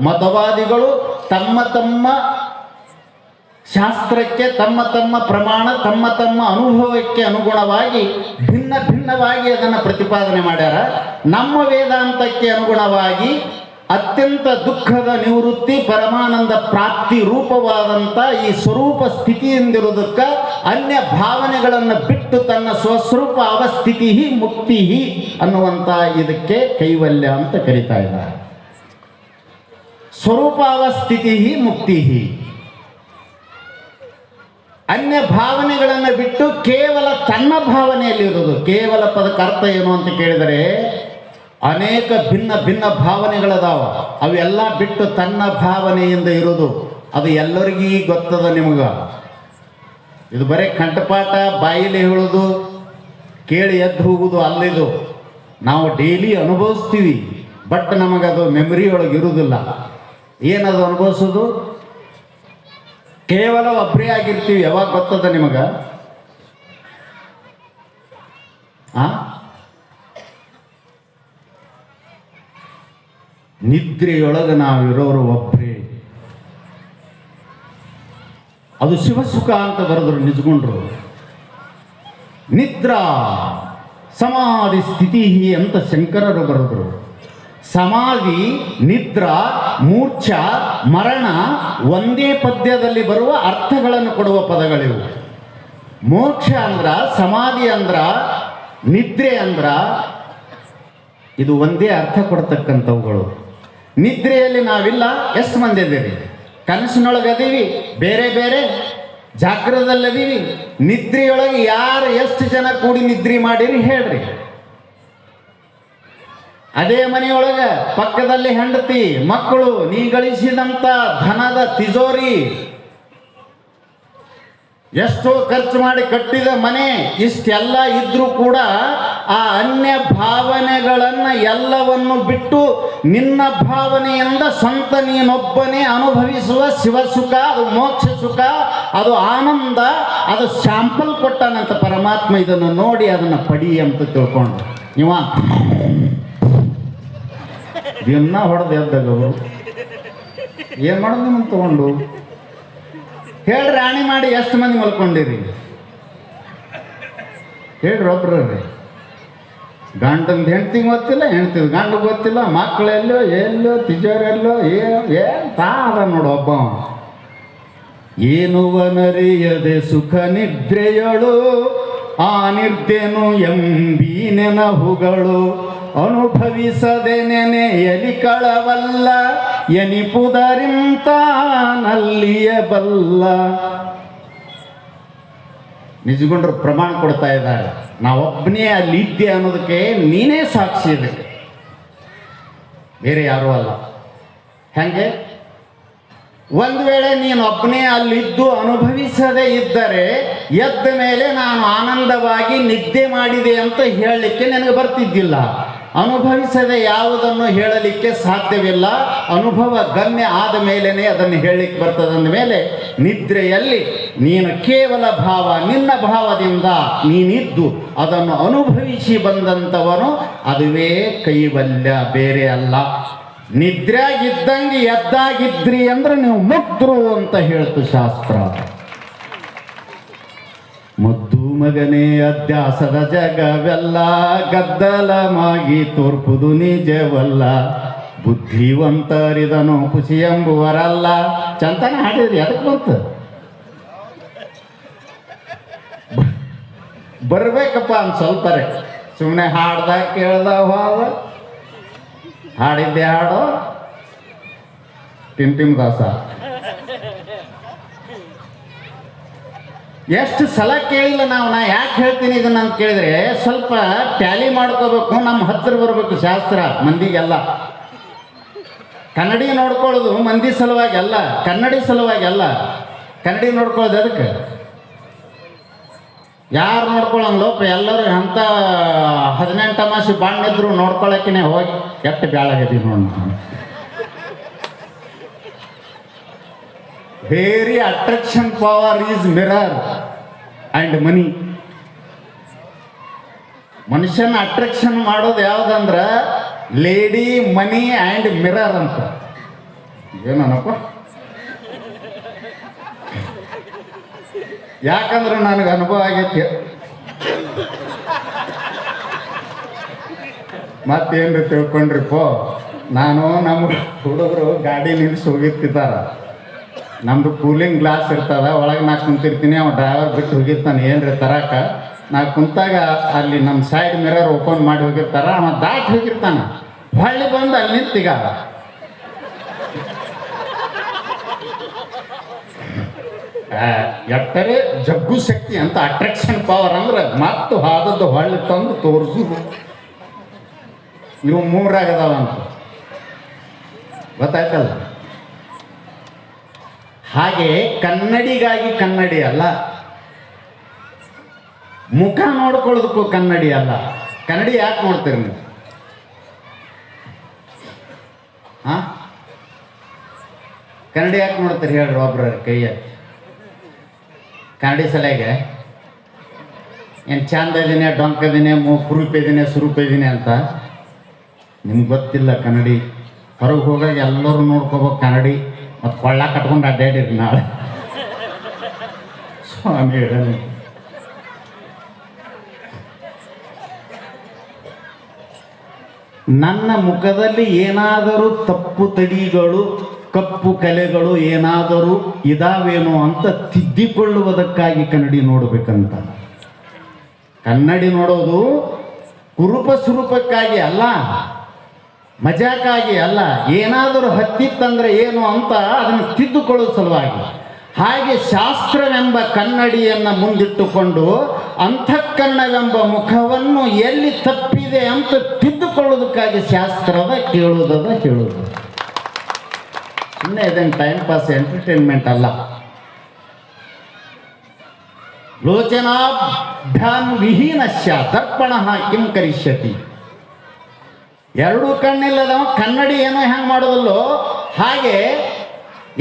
ಮತವಾದಿಗಳು ತಮ್ಮ ತಮ್ಮ ಶಾಸ್ತ್ರಕ್ಕೆ, ತಮ್ಮ ತಮ್ಮ ಪ್ರಮಾಣ, ತಮ್ಮ ತಮ್ಮ ಅನುಭವಕ್ಕೆ ಅನುಗುಣವಾಗಿ ಭಿನ್ನ ಭಿನ್ನವಾಗಿ ಅದನ್ನು ಪ್ರತಿಪಾದನೆ ಮಾಡ್ಯಾರ. ನಮ್ಮ ವೇದಾಂತಕ್ಕೆ ಅನುಗುಣವಾಗಿ ಅತ್ಯಂತ ದುಃಖದ ನಿವೃತ್ತಿ, ಪರಮಾನಂದ ಪ್ರಾಪ್ತಿ ರೂಪವಾದಂಥ ಈ ಸ್ವರೂಪ ಸ್ಥಿತಿಯಿಂದಿರುವುದಕ್ಕೆ ಅನ್ಯ ಭಾವನೆಗಳನ್ನು ಬಿಟ್ಟು ತನ್ನ ಸ್ವಸ್ವರೂಪ ಅವಸ್ಥಿತಿ ಮುಕ್ತಿ ಅನ್ನುವಂಥ ಇದಕ್ಕೆ ಕೈವಲ್ಯ ಅಂತ ಕರೀತಾ ಇದ್ದಾರೆ. ಸ್ವರೂಪಾವಸ್ಥಿತಿ ಮುಕ್ತಿ. ಅನ್ಯ ಭಾವನೆಗಳನ್ನು ಬಿಟ್ಟು ಕೇವಲ ತನ್ನ ಭಾವನೆಯಲ್ಲಿರುವುದು. ಕೇವಲ ಪದಕ್ಕೆ ಅರ್ಥ ಏನು ಅಂತ ಕೇಳಿದರೆ ಅನೇಕ ಭಿನ್ನ ಭಿನ್ನ ಭಾವನೆಗಳದಾವ. ಅವೆಲ್ಲ ಬಿಟ್ಟು ತನ್ನ ಭಾವನೆಯಿಂದ ಇರೋದು. ಅದು ಎಲ್ಲರಿಗೂ ಗೊತ್ತದ ನಿಮಗೆ. ಇದು ಬರೀ ಕಂಠಪಾಠ ಬಾಯಿಲಿ ಹೇಳೋದು ಕೇಳಿ ಎದ್ದು ಹೋಗುವುದು ಅಲ್ಲಿದು. ನಾವು ಡೈಲಿ ಅನುಭವಿಸ್ತೀವಿ, ಬಟ್ ನಮಗದು ಮೆಮರಿ ಒಳಗೆ ಇರುವುದಿಲ್ಲ. ಏನದು ಅನುಭವಿಸೋದು? ಕೇವಲ ಒಬ್ಬರೇ ಆಗಿರ್ತೀವಿ. ಯಾವಾಗ ಗೊತ್ತದ ನಿಮಗೆ? ನಿದ್ರೆಯೊಳಗೆ ನಾವಿರೋರು ಒಬ್ಬರೇ. ಅದು ಶಿವಸುಖ ಅಂತ ಬರೆದ್ರು ನಿಜಗುಂಡ್ರು. ನಿದ್ರಾ ಸಮಾಧಿ ಸ್ಥಿತಿ ಅಂತ ಶಂಕರರು ಬರೆದ್ರು. ಸಮಾಧಿ, ನಿದ್ರಾ, ಮೂರ್ಛ, ಮರಣ ಒಂದೇ ಪದ್ಯದಲ್ಲಿ ಬರುವ ಅರ್ಥಗಳನ್ನು ಕೊಡುವ ಪದಗಳಿವು. ಮೋಕ್ಷ ಅಂದ್ರ, ಸಮಾಧಿ ಅಂದ್ರ, ನಿದ್ರೆ ಅಂದ್ರ ಇದು ಒಂದೇ ಅರ್ಥ ಕೊಡ್ತಕ್ಕಂಥವುಗಳು. ನಿದ್ರೆಯಲ್ಲಿ ನಾವಿಲ್ಲ. ಎಷ್ಟು ಮಂದಿ ಅದೀವಿ? ಕನಸಿನೊಳಗದೀವಿ, ಬೇರೆ ಬೇರೆ ಜಾಗ್ರದಲ್ಲದೀವಿ. ನಿದ್ರೆಯೊಳಗೆ ಯಾರು ಎಷ್ಟು ಜನ ಕೂಡಿ ನಿದ್ರೆ ಮಾಡಿರಿ ಹೇಳ್ರಿ? ಅದೇ ಮನೆಯೊಳಗೆ ಪಕ್ಕದಲ್ಲಿ ಹೆಂಡತಿ, ಮಕ್ಕಳು, ನೀ ಗಳಿಸಿದಂಥ ಧನದ ತಿಜೋರಿ, ಎಷ್ಟೋ ಖರ್ಚು ಮಾಡಿ ಕಟ್ಟಿದ ಮನೆ, ಇಷ್ಟೆಲ್ಲ ಇದ್ರೂ ಕೂಡ ಆ ಅನ್ಯ ಭಾವನೆಗಳನ್ನು ಎಲ್ಲವನ್ನು ಬಿಟ್ಟು ನಿನ್ನ ಭಾವನೆಯಿಂದ ಸ್ವಂತ ನೀನೊಬ್ಬನೇ ಅನುಭವಿಸುವ ಶಿವಸುಖ, ಅದು ಮೋಕ್ಷ ಸುಖ, ಅದು ಆನಂದ, ಅದು ಶಾಂಪಲ್ ಕೊಟ್ಟಾನಂತ ಪರಮಾತ್ಮ. ಇದನ್ನು ನೋಡಿ ಅದನ್ನು ಪಡಿ ಅಂತ ತಿಳ್ಕೊಂಡು ಇವ ದಿನ ಹೊಡೆದು ಎದ್ದವರು ಏನು ಮಾಡೋದು ನಿಮ್ಮನ್ನು ತಗೊಂಡು ಹೇಳ್ರಿ. ರಾಣಿ ಮಾಡಿ ಎಷ್ಟು ಮಂದಿ ಮಲ್ಕೊಂಡಿರಿ ಹೇಳ್ರಿ ಒಬ್ರಿ. ಗಂಡಂದು ಹೆಂಡ್ತಿಗೆ ಗೊತ್ತಿಲ್ಲ, ಹೆಂಡ್ತಿದ್ ಗಂಡ ಗೊತ್ತಿಲ್ಲ, ಮಕ್ಕಳೆಲ್ಲೋ ಎಲ್ಲೋ ತಿಜೋರೆಲ್ಲೋ ಏನು ತಾ ಅದ ನೋಡು ಒಬ್ಬ. ಏನುವನರಿಯದೆ ಸುಖ ನಿದ್ರೆಯಳು ಆ ನಿರ್ದೇನು ಎಂಬಿ ನೆನಹುಗಳು ಅನುಭವಿಸದೆ ನೆನೆಯಲಿ ಕಳವಲ್ಲ ಎನಿಪುದರಿಂತ ನಲ್ಲಿಯಬಲ್ಲ. ನಿಜಗೊಂಡ್ರು ಪ್ರಮಾಣ ಕೊಡ್ತಾ ಇದ್ದಾರೆ. ನಾವೊಬ್ಬನೇ ಅಲ್ಲಿ ಇದ್ದೆ ಅನ್ನೋದಕ್ಕೆ ನೀನೇ ಸಾಕ್ಷಿ ಇದಕ್ಕೆ, ಬೇರೆ ಯಾರೂ ಅಲ್ಲ. ಹೆಂಗೆ ಒಂದು ವೇಳೆ ನೀನು ಒಬ್ಬನೇ ಅಲ್ಲಿದ್ದು ಅನುಭವಿಸದೇ ಇದ್ದರೆ ಎದ್ದ ಮೇಲೆ ನಾನು ಆನಂದವಾಗಿ ನಿದ್ದೆ ಮಾಡಿದೆ ಅಂತ ಹೇಳಲಿಕ್ಕೆ ನನಗೆ ಬರ್ತಿದ್ದಿಲ್ಲ. ಅನುಭವಿಸದೆ ಯಾವುದನ್ನು ಹೇಳಲಿಕ್ಕೆ ಸಾಧ್ಯವಿಲ್ಲ. ಅನುಭವ ಗಮ್ಯ ಆದ ಮೇಲೇ ಅದನ್ನು ಹೇಳಲಿಕ್ಕೆ ಬರ್ತದಂದ ಮೇಲೆ ನಿದ್ರೆಯಲ್ಲಿ ನೀನು ಕೇವಲ ಭಾವ, ನಿನ್ನ ಭಾವದಿಂದ ನೀನಿದ್ದು ಅದನ್ನು ಅನುಭವಿಸಿ ಬಂದಂಥವನು, ಅದುವೇ ಕೈವಲ್ಯ, ಬೇರೆ ಅಲ್ಲ. ನಿದ್ರೆಯಾಗಿದ್ದಂಗೆ ಎದ್ದಾಗಿದ್ರಿ ಅಂದ್ರೆ ನೀವು ಮುಕ್ತರು ಅಂತ ಹೇಳ್ತು ಶಾಸ್ತ್ರ. ಮುದ್ದು ಮಗನೇ ಅಧ್ಯಾಸದ ಜಗವೆಲ್ಲ ಗದ್ದಲಮಾಗಿ ತೋರ್ಪುದು ನಿಜವಲ್ಲ. ಬುದ್ಧಿವಂತರಿದನು ಖುಷಿ ಎಂಬುವರಲ್ಲ. ಚಂತನ ಹಾಡಿದ್ರಿ, ಅದಕ್ಕೆ ಬಂತು ಬರ್ಬೇಕಪ್ಪ ಅಂತ ಸ್ವಲ್ಪರೇ. ಸುಮ್ಮನೆ ಹಾಡ್ದ ಕೇಳ್ದ ಹೋದ, ಹಾಡಿದ್ದೆ ಹಾಡು ಟಿಮ್ ದಾಸ. ಎಷ್ಟು ಸಲ ಕೇಳಿಲ್ಲ ನಾವು. ನಾ ಯಾಕೆ ಹೇಳ್ತೀನಿ ಇದನ್ನ ಅಂತ ಕೇಳಿದ್ರೆ, ಸ್ವಲ್ಪ ಟ್ಯಾಲಿ ಮಾಡ್ಕೋಬೇಕು, ನಮ್ಮ ಹತ್ತಿರ ಬರಬೇಕು ಶಾಸ್ತ್ರ ಮಂದಿಗೆಲ್ಲ. ಕನ್ನಡಿ ನೋಡ್ಕೊಳ್ಳೋದು ಮಂದಿ ಸಲುವಾಗಿ ಅಲ್ಲ, ಕನ್ನಡಿ ಸಲುವಾಗಿ ಅಲ್ಲ. ಕನ್ನಡಿ ನೋಡ್ಕೊಳ್ಳೋದು ಅದಕ್ಕೆ ಯಾರು ನೋಡ್ಕೊಳ್ಳೋಂಗ್ಲಪ್ಪ, ಎಲ್ಲರೂ ಅಂಥ 18 ತಮಾಷೆ ಬಾಣಿದ್ರು ನೋಡ್ಕೊಳ್ಳೋಕೆ ಹೋಗಿ ಕೆಟ್ಟ ಬ್ಯಾಳಾಗದೀವಿ ನೋಡಿ. Very attraction power is mirror and ಮನಿ. ಮನುಷ್ಯನ ಅಟ್ರಾಕ್ಷನ್ ಮಾಡೋದು ಯಾವುದಂದ್ರೆ ಲೇಡಿ, ಮನಿ ಆ್ಯಂಡ್ ಮಿರರ್ ಅಂತ. ಏನಪ್ಪ, ಯಾಕಂದ್ರೆ ನನಗೆ ಅನುಭವ ಆಗೈತಿ. ಮತ್ತೇನ್ರಿ ತಿಳ್ಕೊಂಡ್ರಿಪ್ಪೋ, ನಾನು ನಮ್ಮ ಹುಡುಗರು ಗಾಡಿ ನಿಲ್ಲಿಸಿ ಹೋಗಿರ್ತಿದ್ದಾರ. ನಮ್ಮದು ಕೂಲಿಂಗ್ ಗ್ಲಾಸ್ ಇರ್ತದ, ಒಳಗೆ ನಾ ಕುಂತಿರ್ತೀನಿ, ಅವ್ನು ಡ್ರೈವರ್ ಬಿಟ್ಟು ಹೋಗಿರ್ತಾನೆ ಏನ್ರಿ ತರಾಕ. ನಾ ಕುಂತಾಗ ಅಲ್ಲಿ ನಮ್ಮ ಸೈಡ್ ಮಿರರ್ ಓಪನ್ ಮಾಡಿ ಹೋಗಿರ್ತಾರ, ಅವ ದಾಟಿ ಹೋಗಿರ್ತಾನ. ಹೊಳ್ಳಿ ಬಂದು ಅಲ್ಲಿ ನಿಂತೀಗ ಎಟ್ಟರೆ ಜಗ್ಗು ಶಕ್ತಿ ಅಂತ. ಅಟ್ರಾಕ್ಷನ್ ಪವರ್ ಅಂದ್ರೆ ಮತ್ತು ಹಾದದ್ದು ಹೊಳ್ಳಿ ತಂದು ತೋರಿಸುದು. ಇವು 3 ಆಗದಾವಂತ ಗೊತ್ತಾಯ್ತಲ್ಲ. ಹಾಗೆ ಕನ್ನಡಿಗಾಗಿ ಕನ್ನಡಿ ಅಲ್ಲ, ಮುಖ ನೋಡ್ಕೊಳ್ಳೋದಕ್ಕೂ ಕನ್ನಡಿ ಅಲ್ಲ. ಕನ್ನಡಿ ಯಾಕೆ ನೋಡ್ತೀರಿ ನೀವು? ಕನ್ನಡಿ ಯಾಕೆ ನೋಡ್ತೀರಿ ಹೇಳ್ರಿ ಒಬ್ರ ಕೈಯ? ಕನ್ನಡಿ ಸಲಹೆಗೆ ಏನು ಚಂದ ಇದೀನಿ, ಡೊಂಕ ಇದೀನಿ, ಕುರುಪ ಇದೀನಿ, ಸುರೂಪ ಇದೀನಿ ಅಂತ ನಿಮ್ಗೆ ಗೊತ್ತಿಲ್ಲ. ಕನ್ನಡಿ ಹೊರಗೆ ಹೋಗಾಗ ಎಲ್ಲರೂ ನೋಡ್ಕೋಬೇಕು ಕನ್ನಡಿ. ಮತ್ತು ಕೊಳ್ಳ ಕಟ್ಕೊಂಡು ಅಡ್ಡಾಡಿರಿ ನಾಳೆ ಸ್ವಾಮಿ ಹೇಳಿ. ನನ್ನ ಮುಖದಲ್ಲಿ ಏನಾದರೂ ತಪ್ಪು ತಡಿಗಳು, ಕಪ್ಪು ಕಲೆಗಳು ಏನಾದರೂ ಇದಾವೇನೋ ಅಂತ ತಿದ್ದಿಕೊಳ್ಳುವುದಕ್ಕಾಗಿ ಕನ್ನಡಿ ನೋಡಬೇಕಂತ. ಕನ್ನಡಿ ನೋಡೋದು ಕುರುಪ ಸ್ವರೂಪಕ್ಕಾಗಿ ಅಲ್ಲ, ಮಜಾಕ್ಕಾಗಿ ಅಲ್ಲ. ಏನಾದರೂ ಹತ್ತಿತ್ತಂದ್ರೆ ಏನು ಅಂತ ಅದನ್ನು ತಿದ್ದುಕೊಳ್ಳುವ ಸಲುವಾಗಿ. ಹಾಗೆ ಶಾಸ್ತ್ರವೆಂಬ ಕನ್ನಡಿಯನ್ನು ಮುಂದಿಟ್ಟುಕೊಂಡು ಅಂತಃಕರಣವೆಂಬ ಮುಖವನ್ನು ಎಲ್ಲಿ ತಪ್ಪಿದೆ ಅಂತ ತಿದ್ದುಕೊಳ್ಳೋದಕ್ಕಾಗಿ ಶಾಸ್ತ್ರದ ಕೇಳುವುದದ ಹೇಳುವುದು. ಸುಮ್ಮನೆ ಇದನ್ನು ಟೈಮ್ ಪಾಸ್, ಎಂಟರ್ಟೈನ್ಮೆಂಟ್ ಅಲ್ಲ. ಲೋಚನಾ ಭ್ಯಾನ್ ವಿಹೀನಶ್ಯ ದರ್ಪಣ ಕಿಂ ಕರಿಷ್ಯತಿ. ಎರಡು ಕಣ್ಣಿಲ್ಲದವ ಕನ್ನಡಿ ಏನೋ ಹೆಂಗೆ ಮಾಡೋದಲ್ಲೋ ಹಾಗೆ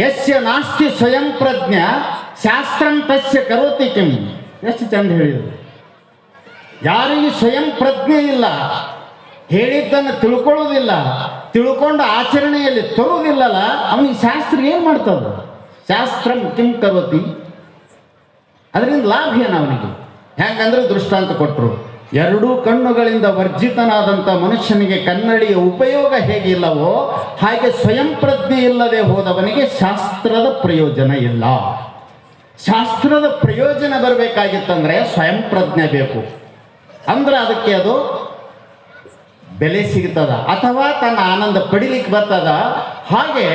ಯಸ್ಯ ನಾಸ್ತಿ ಸ್ವಯಂ ಪ್ರಜ್ಞ ಶಾಸ್ತ್ರಂ ತಸ್ಯ ಕರೋತಿ ಕಿಂ. ಎಷ್ಟು ಚಂದ ಹೇಳಿದರು. ಯಾರಿಗೆ ಸ್ವಯಂ ಪ್ರಜ್ಞೆ ಇಲ್ಲ, ಹೇಳಿದ್ದನ್ನು ತಿಳ್ಕೊಳ್ಳೋದಿಲ್ಲ, ತಿಳ್ಕೊಂಡು ಆಚರಣೆಯಲ್ಲಿ ತರುವುದಿಲ್ಲಲ್ಲ, ಅವನಿಗೆ ಶಾಸ್ತ್ರ ಏನು ಮಾಡ್ತದ? ಶಾಸ್ತ್ರಂ ಕಿಂ ಕರೋತಿ. ಅದರಿಂದ ಲಾಭ ಏನು ಅವನಿಗೆ? ಹೆಂಗಂದ್ರೆ ದೃಷ್ಟಾಂತ ಕೊಟ್ಟರು. ಎರಡೂ ಕಣ್ಣುಗಳಿಂದ ವರ್ಜಿತನಾದಂಥ ಮನುಷ್ಯನಿಗೆ ಕನ್ನಡಿಯ ಉಪಯೋಗ ಹೇಗಿಲ್ಲವೋ ಹಾಗೆ ಸ್ವಯಂ ಪ್ರಜ್ಞೆ ಇಲ್ಲದೆ ಹೋದವನಿಗೆ ಶಾಸ್ತ್ರದ ಪ್ರಯೋಜನ ಇಲ್ಲ. ಶಾಸ್ತ್ರದ ಪ್ರಯೋಜನ ಬರಬೇಕಾಗಿತ್ತಂದ್ರೆ ಸ್ವಯಂ ಪ್ರಜ್ಞೆ ಬೇಕು. ಅಂದ್ರೆ ಅದಕ್ಕೆ ಅದು ಬೆಲೆ ಸಿಗ್ತದ ಅಥವಾ ತನ್ನ ಆನಂದ ಪಡಿಲಿಕ್ಕೆ ಬರ್ತದ. ಹಾಗೆ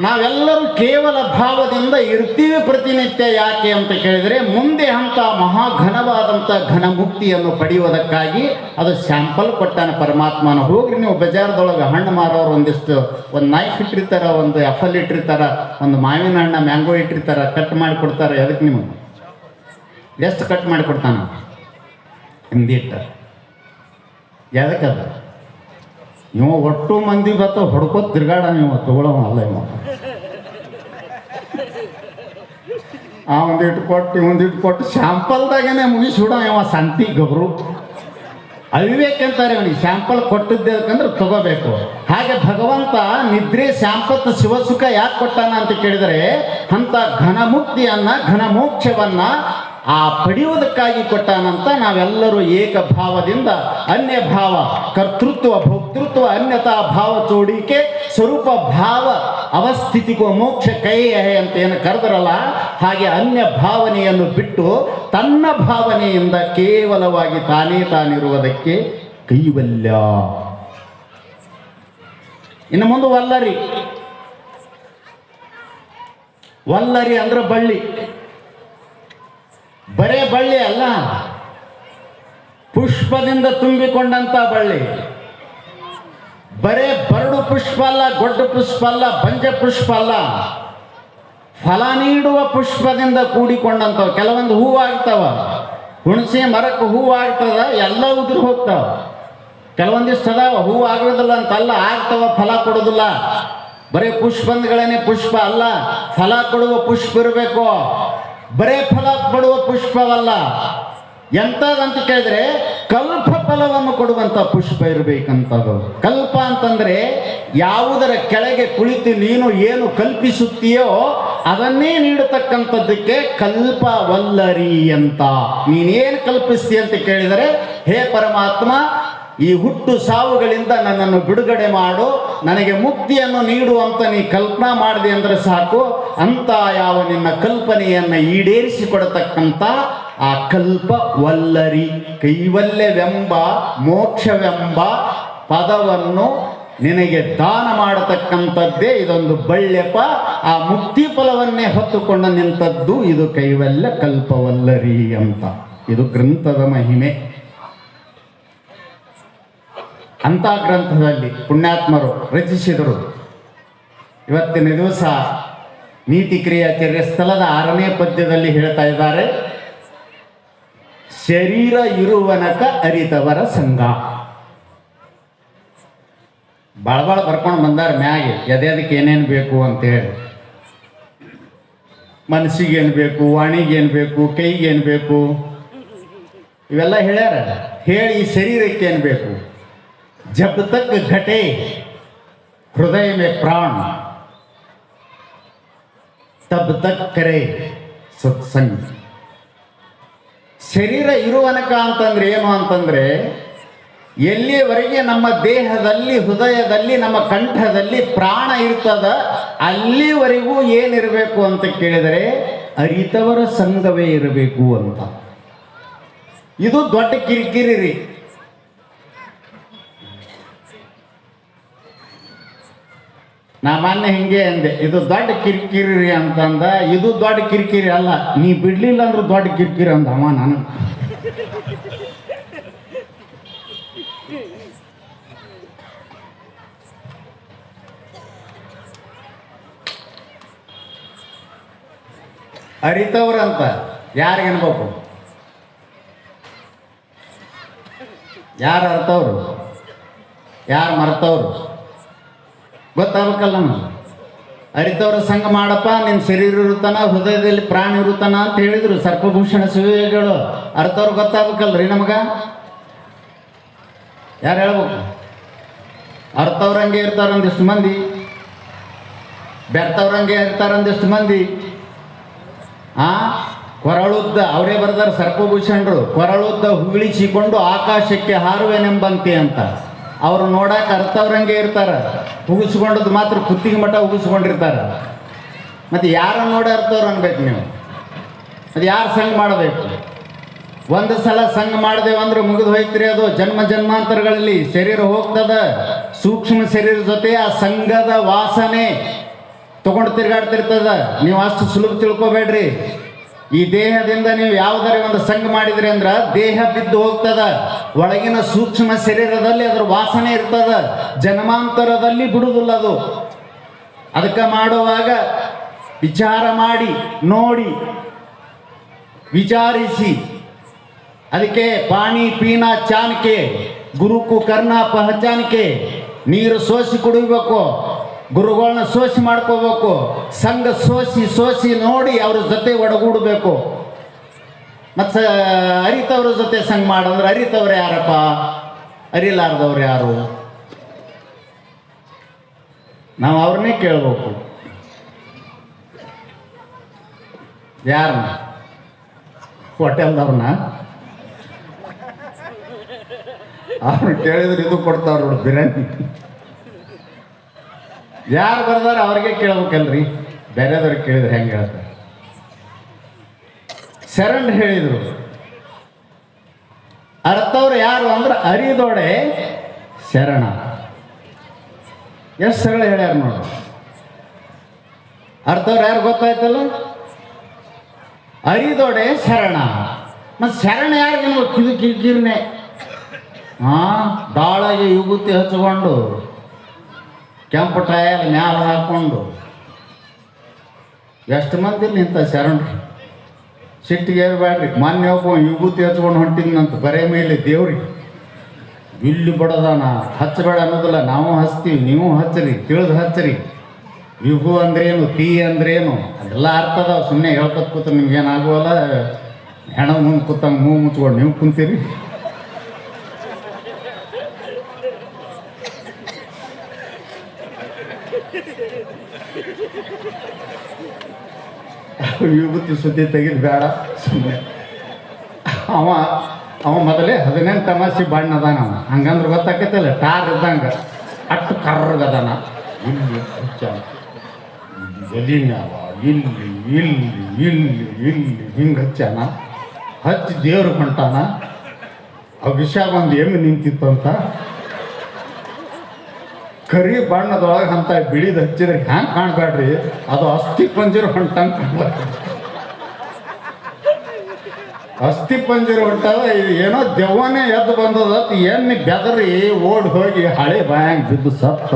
ನಾವೆಲ್ಲರೂ ಕೇವಲ ಭಾವದಿಂದ ಇರ್ತೀವಿ ಪ್ರತಿನಿತ್ಯ. ಯಾಕೆ ಅಂತ ಕೇಳಿದರೆ ಮುಂದೆ ಅಂತ ಮಹಾಘನವಾದಂಥ ಘನ ಮುಕ್ತಿಯನ್ನು ಪಡೆಯುವುದಕ್ಕಾಗಿ ಅದು ಸ್ಯಾಂಪಲ್ ಕೊಟ್ಟಾನ ಪರಮಾತ್ಮನ. ಹೋಗ್ರಿ ನೀವು ಬಜಾರ್ದೊಳಗೆ ಹಣ್ಣು ಮಾರೋರು ಒಂದು ನೈಫ್ ಇಟ್ಟಿರ್ತಾರ, ಒಂದು ಆ್ಯಪಲ್ ಇಟ್ಟಿರ್ತಾರ, ಒಂದು ಮಾವಿನ ಹಣ್ಣು ಮ್ಯಾಂಗೋ ಇಟ್ಟಿರ್ತಾರ, ಕಟ್ ಮಾಡಿ ಕೊಡ್ತಾರೆ. ಅದಕ್ಕೆ ನಿಮಗೆ ಎಷ್ಟು ಕಟ್ ಮಾಡಿ ಕೊಡ್ತಾನ? ಹಿಂದಿಟ್ಟ. ಎದಕ್ಕದ ಇವ ಒಟ್ಟು ಮಂದಿ ಬತ್ತ ಹೊಡ್ಕೋತ ತಿರ್ಗಾಡ ನೀವು ತಗೊಳ್ಳವ ಅಲ್ಲ. ಇವ ಆ ಒಂದಿಟ್ಟು ಕೊಟ್ಟು ಶಾಂಪಲ್ದಾಗೇನೆ ಮುಗಿಸ್ಬಿಡ. ಇವ ಸಂತಿ ಗಬ್ರು ಅವಿವೇಕಂತಾರೆ ಅವನಿಗೆ. ಶಾಂಪಲ್ ಕೊಟ್ಟಿದ್ದೆ ಅದಕ್ಕಂದ್ರೆ ತಗೋಬೇಕು. ಹಾಗೆ ಭಗವಂತ ನಿದ್ರೆ ಶಾಂಪತ್ ಶಿವಸುಖ ಯಾಕೆ ಕೊಟ್ಟಾನ ಅಂತ ಕೇಳಿದರೆ ಅಂತ ಘನಮುಕ್ತಿಯನ್ನ ಘನಮೋಕ್ಷವನ್ನ ಆ ಪಡೆಯುವುದಕ್ಕಾಗಿ ಕೊಟ್ಟಾನಂತ. ನಾವೆಲ್ಲರೂ ಏಕಭಾವದಿಂದ ಅನ್ಯ ಭಾವ ಕರ್ತೃತ್ವ ಭೋಕ್ತೃತ್ವ ಅನ್ಯತಾ ಭಾವ ಚೋಡಿಕೆ ಸ್ವರೂಪ ಭಾವ ಅವಸ್ಥಿತಿಗೋ ಮೋಕ್ಷ ಕೈಯೇ ಅಂತ ಏನು ಕರೆದರಲ್ಲ, ಹಾಗೆ ಅನ್ಯ ಭಾವನೆಯನ್ನು ಬಿಟ್ಟು ತನ್ನ ಭಾವನೆಯಿಂದ ಕೇವಲವಾಗಿ ತಾನಿರುವುದಕ್ಕೆ ಕೈವಲ್ಯ. ಇನ್ನು ಮುಂದೆ ವಲ್ಲರಿ ಅಂದ್ರೆ ಬಳ್ಳಿ. ಬರೇ ಬಳ್ಳಿ ಅಲ್ಲ, ಪುಷ್ಪದಿಂದ ತುಂಬಿಕೊಂಡಂತ ಬಳ್ಳಿ. ಬರೇ ಬರಡು ಪುಷ್ಪ ಅಲ್ಲ, ಗೊಡ್ಡ ಪುಷ್ಪ ಅಲ್ಲ, ಬಂಜ ಪುಷ್ಪ ಅಲ್ಲ, ಫಲ ನೀಡುವ ಪುಷ್ಪದಿಂದ ಕೂಡಿಕೊಂಡಂತವ. ಕೆಲವೊಂದು ಹೂವು ಆಗ್ತಾವ, ಹುಣಸೆ ಮರಕ್ಕೆ ಹೂವು ಆಗ್ತದ, ಎಲ್ಲ ಉದುರು ಹೋಗ್ತಾವ. ಕೆಲವೊಂದಿಷ್ಟು ಅದಾವ ಹೂವು ಆಗೋದಿಲ್ಲ ಅಂತಲ್ಲ, ಆಗ್ತಾವ, ಫಲ ಕೊಡೋದಿಲ್ಲ. ಬರೇ ಪುಷ್ಪಂದಗಳೇನೆ ಪುಷ್ಪ ಅಲ್ಲ, ಫಲ ಕೊಡುವ ಪುಷ್ಪ ಇರಬೇಕು. ಬರೇ ಫಲ ಕೊಡುವ ಪುಷ್ಪವಲ್ಲ. ಎಂಥದಂತ ಕೇಳಿದ್ರೆ ಕಲ್ಪ ಫಲವನ್ನು ಕೊಡುವಂಥ ಪುಷ್ಪ ಇರಬೇಕಂತದು. ಕಲ್ಪ ಅಂತಂದ್ರೆ ಯಾವುದರ ಕೆಳಗೆ ಕುಳಿತು ನೀನು ಏನು ಕಲ್ಪಿಸುತ್ತೀಯೋ ಅದನ್ನೇ ನೀಡತಕ್ಕಂಥದ್ದಕ್ಕೆ ಕಲ್ಪವಲ್ಲರಿ ಅಂತ. ನೀನೇನು ಕಲ್ಪಿಸ್ತೀಯ ಅಂತ ಕೇಳಿದರೆ, ಹೇ ಪರಮಾತ್ಮ, ಈ ಹುಟ್ಟು ಸಾವುಗಳಿಂದ ನನ್ನನ್ನು ಬಿಡುಗಡೆ ಮಾಡು, ನನಗೆ ಮುಕ್ತಿಯನ್ನು ನೀಡು ಅಂತ ನೀ ಕಲ್ಪನಾ ಮಾಡಿದೆ ಅಂದರೆ ಸಾಕು. ಅಂತ ಯಾವ ನಿನ್ನ ಕಲ್ಪನೆಯನ್ನು ಈಡೇರಿಸಿಕೊಡತಕ್ಕಂಥ ಆ ಕಲ್ಪವಲ್ಲರಿ ಕೈವಲ್ಯವೆಂಬ ಮೋಕ್ಷವೆಂಬ ಪದವನ್ನು ನಿನಗೆ ದಾನ ಮಾಡತಕ್ಕಂಥದ್ದೇ ಇದೊಂದು ಬಳ್ಯಪ. ಆ ಮುಕ್ತಿ ಫಲವನ್ನೇ ಹೊತ್ತುಕೊಂಡು ನಿಂತದ್ದು ಇದು ಕೈವಲ್ಯ ಕಲ್ಪವಲ್ಲರಿ ಅಂತ. ಇದು ಗ್ರಂಥದ ಮಹಿಮೆ. ಅಂತ ಗ್ರಂಥದಲ್ಲಿ ಪುಣ್ಯಾತ್ಮರು ರಚಿಸಿದರು. ಇವತ್ತಿನ ದಿವಸ ನೀತಿ ಕ್ರಿಯಾಚರ್ಯ ಸ್ಥಳದ 6ನೇ ಪದ್ಯದಲ್ಲಿ ಹೇಳ್ತಾ ಇದ್ದಾರೆ, ಶರೀರ ಇರುವನಕ ಅರಿತವರ ಸಂಘ. ಬಾಳ ಬರ್ಕೊಂಡು ಬಂದಾರ ಮ್ಯಾಗೆ, ಎದೆದಕ್ಕೆ ಏನೇನು ಬೇಕು ಅಂತೇಳಿ. ಮನಸ್ಸಿಗೇನು ಬೇಕು, ವಾಣಿಗೇನು ಬೇಕು, ಕೈಗೇನು ಬೇಕು, ಇವೆಲ್ಲ ಹೇಳ್ಯಾರ. ಹೇಳಿ ಈ ಶರೀರಕ್ಕೆ ಏನು ಬೇಕು. ಜಬ್ ತಕ್ ಘಟೆ ಹೃದಯ ಮೇ ಪ್ರಾಣ ತಬ್ ತಕ್ ಕರೆ ಸತ್ಸಂಗ. ಶರೀರ ಇರುವನಕ ಅಂತಂದ್ರೆ ಏನು ಅಂತಂದ್ರೆ, ಎಲ್ಲಿಯವರೆಗೆ ನಮ್ಮ ದೇಹದಲ್ಲಿ, ಹೃದಯದಲ್ಲಿ, ನಮ್ಮ ಕಂಠದಲ್ಲಿ ಪ್ರಾಣ ಇರ್ತದ ಅಲ್ಲಿವರೆಗೂ ಏನಿರಬೇಕು ಅಂತ ಕೇಳಿದರೆ ಅರಿತವರ ಸಂಘವೇ ಇರಬೇಕು ಅಂತ. ಇದು ದೊಡ್ಡ ಕಿರಿಕಿರಿ ರೀ. ನಾ ಮೊನ್ನೆ ಹಿಂಗೆ ಅಂದೆ, ಇದು ದೊಡ್ಡ ಕಿರಿಕಿರಿ ಅಂತಂದ. ಇದು ದೊಡ್ಡ ಕಿರಿಕಿರಿ ಅಲ್ಲ, ನೀ ಬಿಡ್ಲಿಲ್ಲ ಅಂದ್ರೆ ದೊಡ್ಡ ಕಿರಿಕಿರಿ ಅಂದ ಅವ ನಾನು. ಅರಿತವ್ರಂತ ಯಾರಿಗನ್ಬೇಕು? ಯಾರು ಅರ್ತವ್ರು, ಯಾರು ಮರ್ತವ್ರು ಗೊತ್ತಾಗಬೇಕಲ್ಲ ನಮಗೆ. ಅರಿತವ್ರ ಸಂಘ ಮಾಡಪ್ಪ, ನಿನ್ನ ಶರೀರ ಇರುತ್ತಾನ, ಹೃದಯದಲ್ಲಿ ಪ್ರಾಣ ಇರುತ್ತಾನ ಅಂತ ಹೇಳಿದ್ರು ಸರ್ಪಭೂಷಣ ಶಿವಯೋಗಿಗಳು. ಅರ್ಥವ್ರು ಗೊತ್ತಾಗಬೇಕಲ್ರಿ ನಮಗೆ. ಯಾರು ಹೇಳ್ಬೇಕು? ಅರ್ಥವ್ರಂಗೆ ಇರ್ತಾರ ಒಂದಿಷ್ಟು ಮಂದಿ, ಬೆರ್ತವ್ರಂಗೆ ಇರ್ತಾರ ಒಂದಿಷ್ಟು ಮಂದಿ. ಕೊರಳುದ್ದ ಅವರೇ ಬರ್ದಾರ ಸರ್ಪಭೂಷಣರು, ಕೊರಳುದ್ದ ಹುಗಿಳಿಸಿಕೊಂಡು ಆಕಾಶಕ್ಕೆ ಹಾರುವೆನೆಂಬಂತೆ ಅಂತ. ಅವರು ನೋಡಕ್ಕೆ ಅರ್ಥವ್ರಂಗೆ ಇರ್ತಾರ, ಉಗಿಸ್ಕೊಂಡದ್ದು ಮಾತ್ರ ಕುತ್ತಿಗೆ ಮಠ ಉಗಿಸ್ಕೊಂಡಿರ್ತಾರ. ಮತ್ತು ಯಾರನ್ನು ನೋಡಿ ಅರ್ಥವ್ರು ಅನ್ಬೇಕು ನೀವು. ಅದು ಯಾರು ಸಂಘ ಮಾಡಬೇಕು? ಒಂದು ಸಲ ಸಂಘ ಮಾಡ್ದೇವಂದ್ರೆ ಮುಗಿದು ಹೋಯ್ತ್ರಿ. ಅದು ಜನ್ಮ ಜನ್ಮಾಂತರಗಳಲ್ಲಿ ಶರೀರ ಹೋಗ್ತದ. ಸೂಕ್ಷ್ಮ ಶರೀರ ಜೊತೆ ಆ ಸಂಘದ ವಾಸನೆ ತಗೊಂಡು ತಿರುಗಾಡ್ತಿರ್ತದ. ನೀವು ಅಷ್ಟು ಸುಲಭ ತಿಳ್ಕೊಬೇಡ್ರಿ. ಈ ದೇಹದಿಂದ ನೀವು ಯಾವುದಾರ ಒಂದು ಸಂಘ ಮಾಡಿದ್ರಿ ಅಂದ್ರೆ ದೇಹ ಬಿದ್ದು ಹೋಗ್ತದ. ಒಳಗಿನ ಸೂಕ್ಷ್ಮ ಶರೀರದಲ್ಲಿ ಅದರ ವಾಸನೆ ಇರ್ತದ, ಜನ್ಮಾಂತರದಲ್ಲಿ ಬಿಡುವುದಿಲ್ಲ ಅದು. ಅದಕ್ಕೆ ಮಾಡುವಾಗ ವಿಚಾರ ಮಾಡಿ ನೋಡಿ ವಿಚಾರಿಸಿ. ಅದಕ್ಕೆ ಪಾಣಿ ಪೀನಾ ಚಾನ್ಕೆ ಗುರುಕು ಕರ್ಣ ಪಹಚಾನ್ಕೆ. ನೀರು ಸೋಸಿ ಕುಡಿಬೇಕು, ಗುರುಗಳನ್ನ ಸೋಸಿ ಮಾಡ್ಕೋಬೇಕು, ಸಂಘ ಸೋಸಿ ನೋಡಿ ಅವ್ರ ಜೊತೆ ಒಡಗೂಡಬೇಕು. ಮತ್ತು ಅರಿತವ್ರ ಜೊತೆ ಸಂಘ ಮಾಡಂದ್ರೆ ಅರಿತವ್ರು ಯಾರಪ್ಪ? ಅರಿಲಾರ್ದವ್ರು ಯಾರು? ನಾವು ಅವ್ರನ್ನೇ ಕೇಳ್ಬೇಕು. ಯಾರನ್ನ? ಹೋಟೆಲ್ದವ್ರನ್ನ? ಅವ್ರನ್ನ ಕೇಳಿದ್ರೆ ಇದು ಕೊಡ್ತಾವ್ರ ನೋಡಿ ಬಿರಿಯಾನಿ. ಯಾರು ಬರ್ದಾರ ಅವ್ರಿಗೆ ಕೇಳ್ಬೇಕಲ್ರಿ, ಬೇರೆದವ್ರಿಗೆ ಕೇಳಿದ್ರೆ ಹೆಂಗೆ ಹೇಳ್ತಾರೆ? ಶರಣ್ ಹೇಳಿದ್ರು. ಅರ್ಥವ್ರು ಯಾರು ಅಂದ್ರೆ ಅರಿದೋಡೆ ಶರಣ. ಎಷ್ಟು ಸರಳ ಹೇಳ್ಯಾರ ನೋಡ್ರಿ. ಅರ್ಥವ್ರು ಯಾರು ಗೊತ್ತಾಯ್ತಲ್ಲ? ಅರಿದೋಡೆ ಶರಣ. ಮತ್ತು ಶರಣ ಯಾರಿಗೇನು ಕಿರಿಕಿರಿನೇ ದಾಳಗೆ ವಿಭೂತಿ ಹಚ್ಕೊಂಡು ಕೆಂಪು ಟಯರ್ ಮ್ಯಾಲ ಹಾಕ್ಕೊಂಡು ಎಷ್ಟು ಮಂದಿ ನಿಂತ ಶರಣರು. ಸಿಟ್ಟಿಗೆ ಏರ್ಬೇಡ್ರಿ. ಮೊನ್ನೆ ಒಬ್ಬ ವಿಭೂತಿ ಹಚ್ಕೊಂಡು ಹೊಂಟಿದ್ನಂತ ಬರೇ ಮೇಲೆ ದೇವ್ರಿಗೆ. ಇಲ್ಲಿ ಬಡದಾನ ಹಚ್ಚಬೇಡ ಅನ್ನೋದಿಲ್ಲ, ನಾವು ಹಚ್ತೀವಿ, ನೀವು ಹಚ್ಚ್ರಿ, ತಿಳಿದು ಹಚ್ಚ್ರಿ. ವಿಭು ಅಂದ್ರೇನು, ತೀ ಅಂದ್ರೇನು ಅದೆಲ್ಲ ಅರ್ಥದ. ಸುಮ್ಮನೆ ಹೇಳ್ಕೊತ ಕೂತ ನಿಮ್ಗೇನಾಗುವಲ್ಲ. ಹೆಣ ಮುಂದೆ ಕೂತಂಗೆ ಮೂಗು ಮುಚ್ಕೊಂಡು ನೀವು ಕುಂತೀರಿ. ವಿಭೂತಿ ಸುದ್ದಿ ತೆಗೆದು ಬೇಡ ಸುಮ್ಮನೆ. ಅವ ಮೊದಲೇ 18 ತಮಾಷೆ ಬಣ್ಣದಾನ. ಅವ ಹಂಗಂದ್ರೆ ಗೊತ್ತಾಕೈತಲ್ಲ, ಟಾರ್ ಇದ್ದಂಗೆ ಅಟ್ಟು ಕರ್ರಗದಾನ. ಇಲ್ಲಿ ಎಲಿನ್ಯಾವ ಇಲ್ಲಿ ಇಲ್ಲಿ ಇಲ್ಲಿ ಇಲ್ಲಿ ಹಿಂಗೆ ಹಚ್ಚಾನ. ಹಚ್ಚಿ ದೇವ್ರು ಹೊಂಟಾನ. ಅಭಿಷೇಕ ಒಂದು ಎಮ್ಮೆ ನಿಂತಿತ್ತು ಅಂತ. ಕರಿ ಬಣ್ಣದೊಳಗೆ ಅಂತ ಬಿಳಿದು ಹಚ್ಚಿದ್ರೆ ಹ್ಯಾಂಗೆ ಕಾಣಬೇಡ್ರಿ, ಅದು ಅಸ್ಥಿ ಪಂಜರ ಹೊಂಟಂಗೆ ಕಾಣ್ಬೇಕು. ಅಸ್ಥಿ ಪಂಜರ ಹೊಂಟದ. ಇದು ಏನೋ ದೆವ್ವನೇ ಎದ್ದು ಬಂದದ. ಎಮ್ಮೆ ಬೆದರಿ ಓಡಿ ಹೋಗಿ ಹಳೆ ಬಾಯಂಗೆ ಬಿದ್ದು ಸತ್ತ.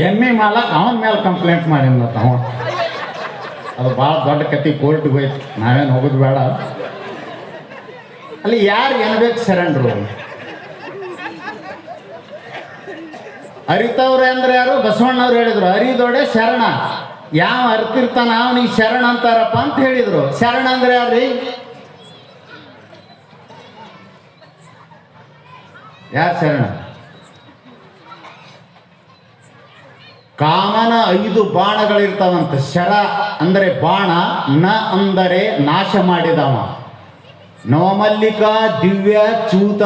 ಎಮ್ಮೆ ಮಾಲಕ್ ಅವನ ಮೇಲೆ ಕಂಪ್ಲೇಂಟ್ ಮಾಡಿದ್ನ ಅವ. ಅದು ಭಾಳ ದೊಡ್ಡ ಕತಿ, ಕೋರ್ಟ್ಗೆ ಹೋಯ್ತು. ನಾವೇನು ಹೋಗೋದು ಬೇಡ. ಅಲ್ಲಿ ಯಾರು ಏನ್ಬೇಕು ಶರಣರು? ಅರಿತವ್ರೆ ಅಂದ್ರೆ ಯಾರು? ಬಸವಣ್ಣವ್ರು ಹೇಳಿದ್ರು ಅರಿದೋಡೆ ಶರಣ. ಯಾವ ಅರ್ತಿರ್ತಾನ ಅವನಿಗೆ ಶರಣ ಅಂತಾರಪ್ಪ ಅಂತ ಹೇಳಿದ್ರು. ಶರಣ ಅಂದ್ರೆ ಯಾರ್ರಿ? ಯಾರು ಶರಣ? ಕಾಮನ 5 ಬಾಣಗಳಿರ್ತಾವಂತ. ಶರ ಅಂದರೆ ಬಾಣ, ನ ಅಂದರೆ ನಾಶ ಮಾಡಿದವ. ನವಮಲ್ಲಿಕ, ದಿವ್ಯ, ಚೂತ,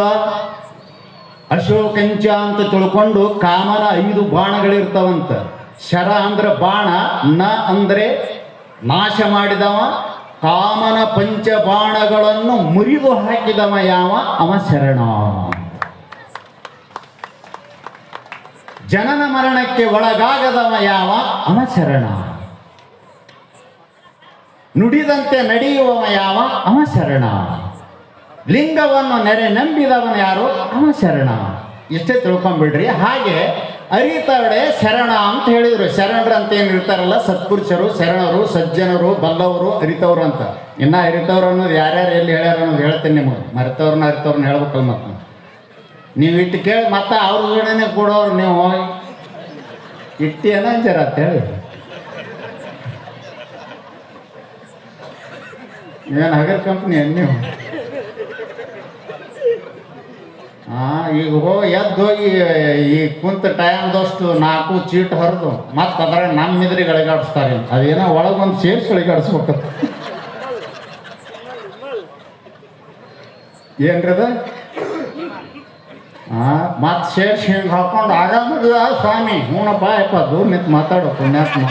ಅಶೋಕಂಚ ಅಂತ ತಿಳ್ಕೊಂಡು ಕಾಮನ 5 ಬಾಣಗಳಿರ್ತಾವಂತ. ಶರ ಅಂದ್ರೆ ಬಾಣ, ನ ಅಂದರೆ ನಾಶ ಮಾಡಿದವ. ಕಾಮನ 5 ಬಾಣಗಳನ್ನು ಮುರಿದು ಹಾಕಿದವ ಯಾವ? ಅವ ಶರಣ. ಜನನ ಮರಣಕ್ಕೆ ಒಳಗಾಗದವ ಯಾವ? ಅವ ಶರಣ. ನುಡಿದಂತೆ ನಡೆಯುವವ ಯಾವ? ಅವ ಶರಣ. ಲಿಂಗವನ್ನು ನೆರೆ ನಂಬಿದವನ ಯಾರು? ಅವ ಶರಣ. ಇಷ್ಟೇ ತಿಳ್ಕೊಂಡ್ಬಿಡ್ರಿ. ಹಾಗೆ ಅರಿತವಡೆ ಶರಣ ಅಂತ ಹೇಳಿದ್ರು. ಶರಣರು ಅಂತ ಏನು ಇರ್ತಾರಲ್ಲ, ಸತ್ಪುರುಷರು, ಶರಣರು, ಸಜ್ಜನರು, ಬಲ್ಲವರು, ಅರಿತವ್ರು ಅಂತ. ಇನ್ನು ಅರಿತವ್ರು ಅನ್ನೋದು ಯಾರ್ಯಾರು ಎಲ್ಲಿ ಹೇಳ್ಯಾರ ಅನ್ನೋದು ಹೇಳ್ತೇನೆ ನಿಮಗೆ. ಅರಿತವ್ರನ್ನ ಹೇಳ್ಬೇಕಲ್ಲ. ಮತ್ತೆ ನೀವು ಇಟ್ಟು ಕೇಳಿ ಮತ್ತೆ ಅವ್ರ ಜೋಡನೆ ಕೊಡೋರು ನೀವು ಇಟ್ಟು ಏನಂಜಾರ ಅಂತ ಹೇಳಿ ಏನು ಹಗರ್ ಕಂಪ್ನಿ ನೀವು. ಈಗ ಎದ್ದೋಗಿ ಈ ಕುಂತ ಟೈಮ್ದಷ್ಟು 4 ಚೀಟ್ ಹರಿದು ಮತ್ತೆ ಅದ್ರ ನಮ್ಮ ಇದ್ರಿಗೆ ಅಳಿಗಾಡಿಸ್ತಾರೆ. ಅದೇನೋ ಒಳಗೊಂದು ಸೇರ್ಸಿ ಅಳಿಗಾಡಿಸ್ಬೇಕು. ಏನ್ರದ ಮತ್ತೆ ಸೇರ್ಸಿ ಹಿಂಗೆ ಹಾಕೊಂಡು ಆರಾಮದ ಸ್ವಾಮಿ ಹೂನಪ್ಪ ಯಪ್ಪ ದೂರ ನಿಂತು ಮಾತಾಡೋ ಪುಣ್ಯಾತ್ಮ.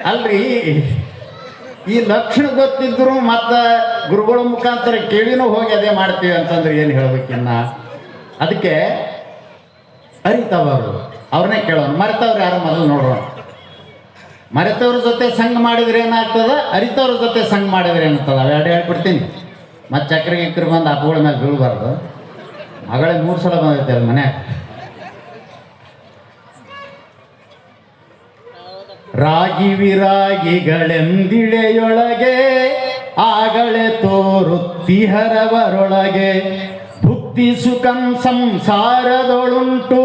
ಅಲ್ರಿ, ಈ ಲಕ್ಷಣ ಗೊತ್ತಿದ್ರು ಮತ್ತು ಗುರುಗಳ ಮುಖಾಂತರ ಕೇಳಿನೂ ಹೋಗಿ ಅದೇ ಮಾಡ್ತೀವಿ ಅಂತಂದ್ರೆ ಏನು ಹೇಳ್ಬೇಕಿನ್ನ. ಅದಕ್ಕೆ ಅರಿತವರು ಅವ್ರನ್ನೇ ಕೇಳೋಣ. ಮರೆತವ್ರು ಯಾರು ಮೊದಲು ನೋಡೋಣ. ಮರೆತವ್ರ ಜೊತೆ ಸಂಘ ಮಾಡಿದ್ರೆ ಏನಾಗ್ತದ, ಅರಿತವ್ರ ಜೊತೆ ಸಂಘ ಮಾಡಿದ್ರೆ ಏನಾಗ್ತದ, ಅವೆರಡು ಹೇಳ್ಬಿಡ್ತೀನಿ. ಮತ್ತು ಚಕ್ರ ಗಿಕ್ರ ಬಂದು ಅಪ್ಪಗಳ ಮೇಲೆ ಬೀಳ್ಬಾರ್ದು. ಮಗಳೇ 3 ಸಲ ಬಂದೈತೆ ಅಲ್ಲಿ ಮನ್ಯಾಗ. ರಾಗಿ ವಿರಾಗಿಗಳೆಂದಿಳೆಯೊಳಗೆ ಆಗಳೆ ತೋರುತ್ತಿಹರವರೊಳಗೆ ಭುಕ್ತಿ ಸುಖಂ ಸಂಸಾರದೊಳುಂಟು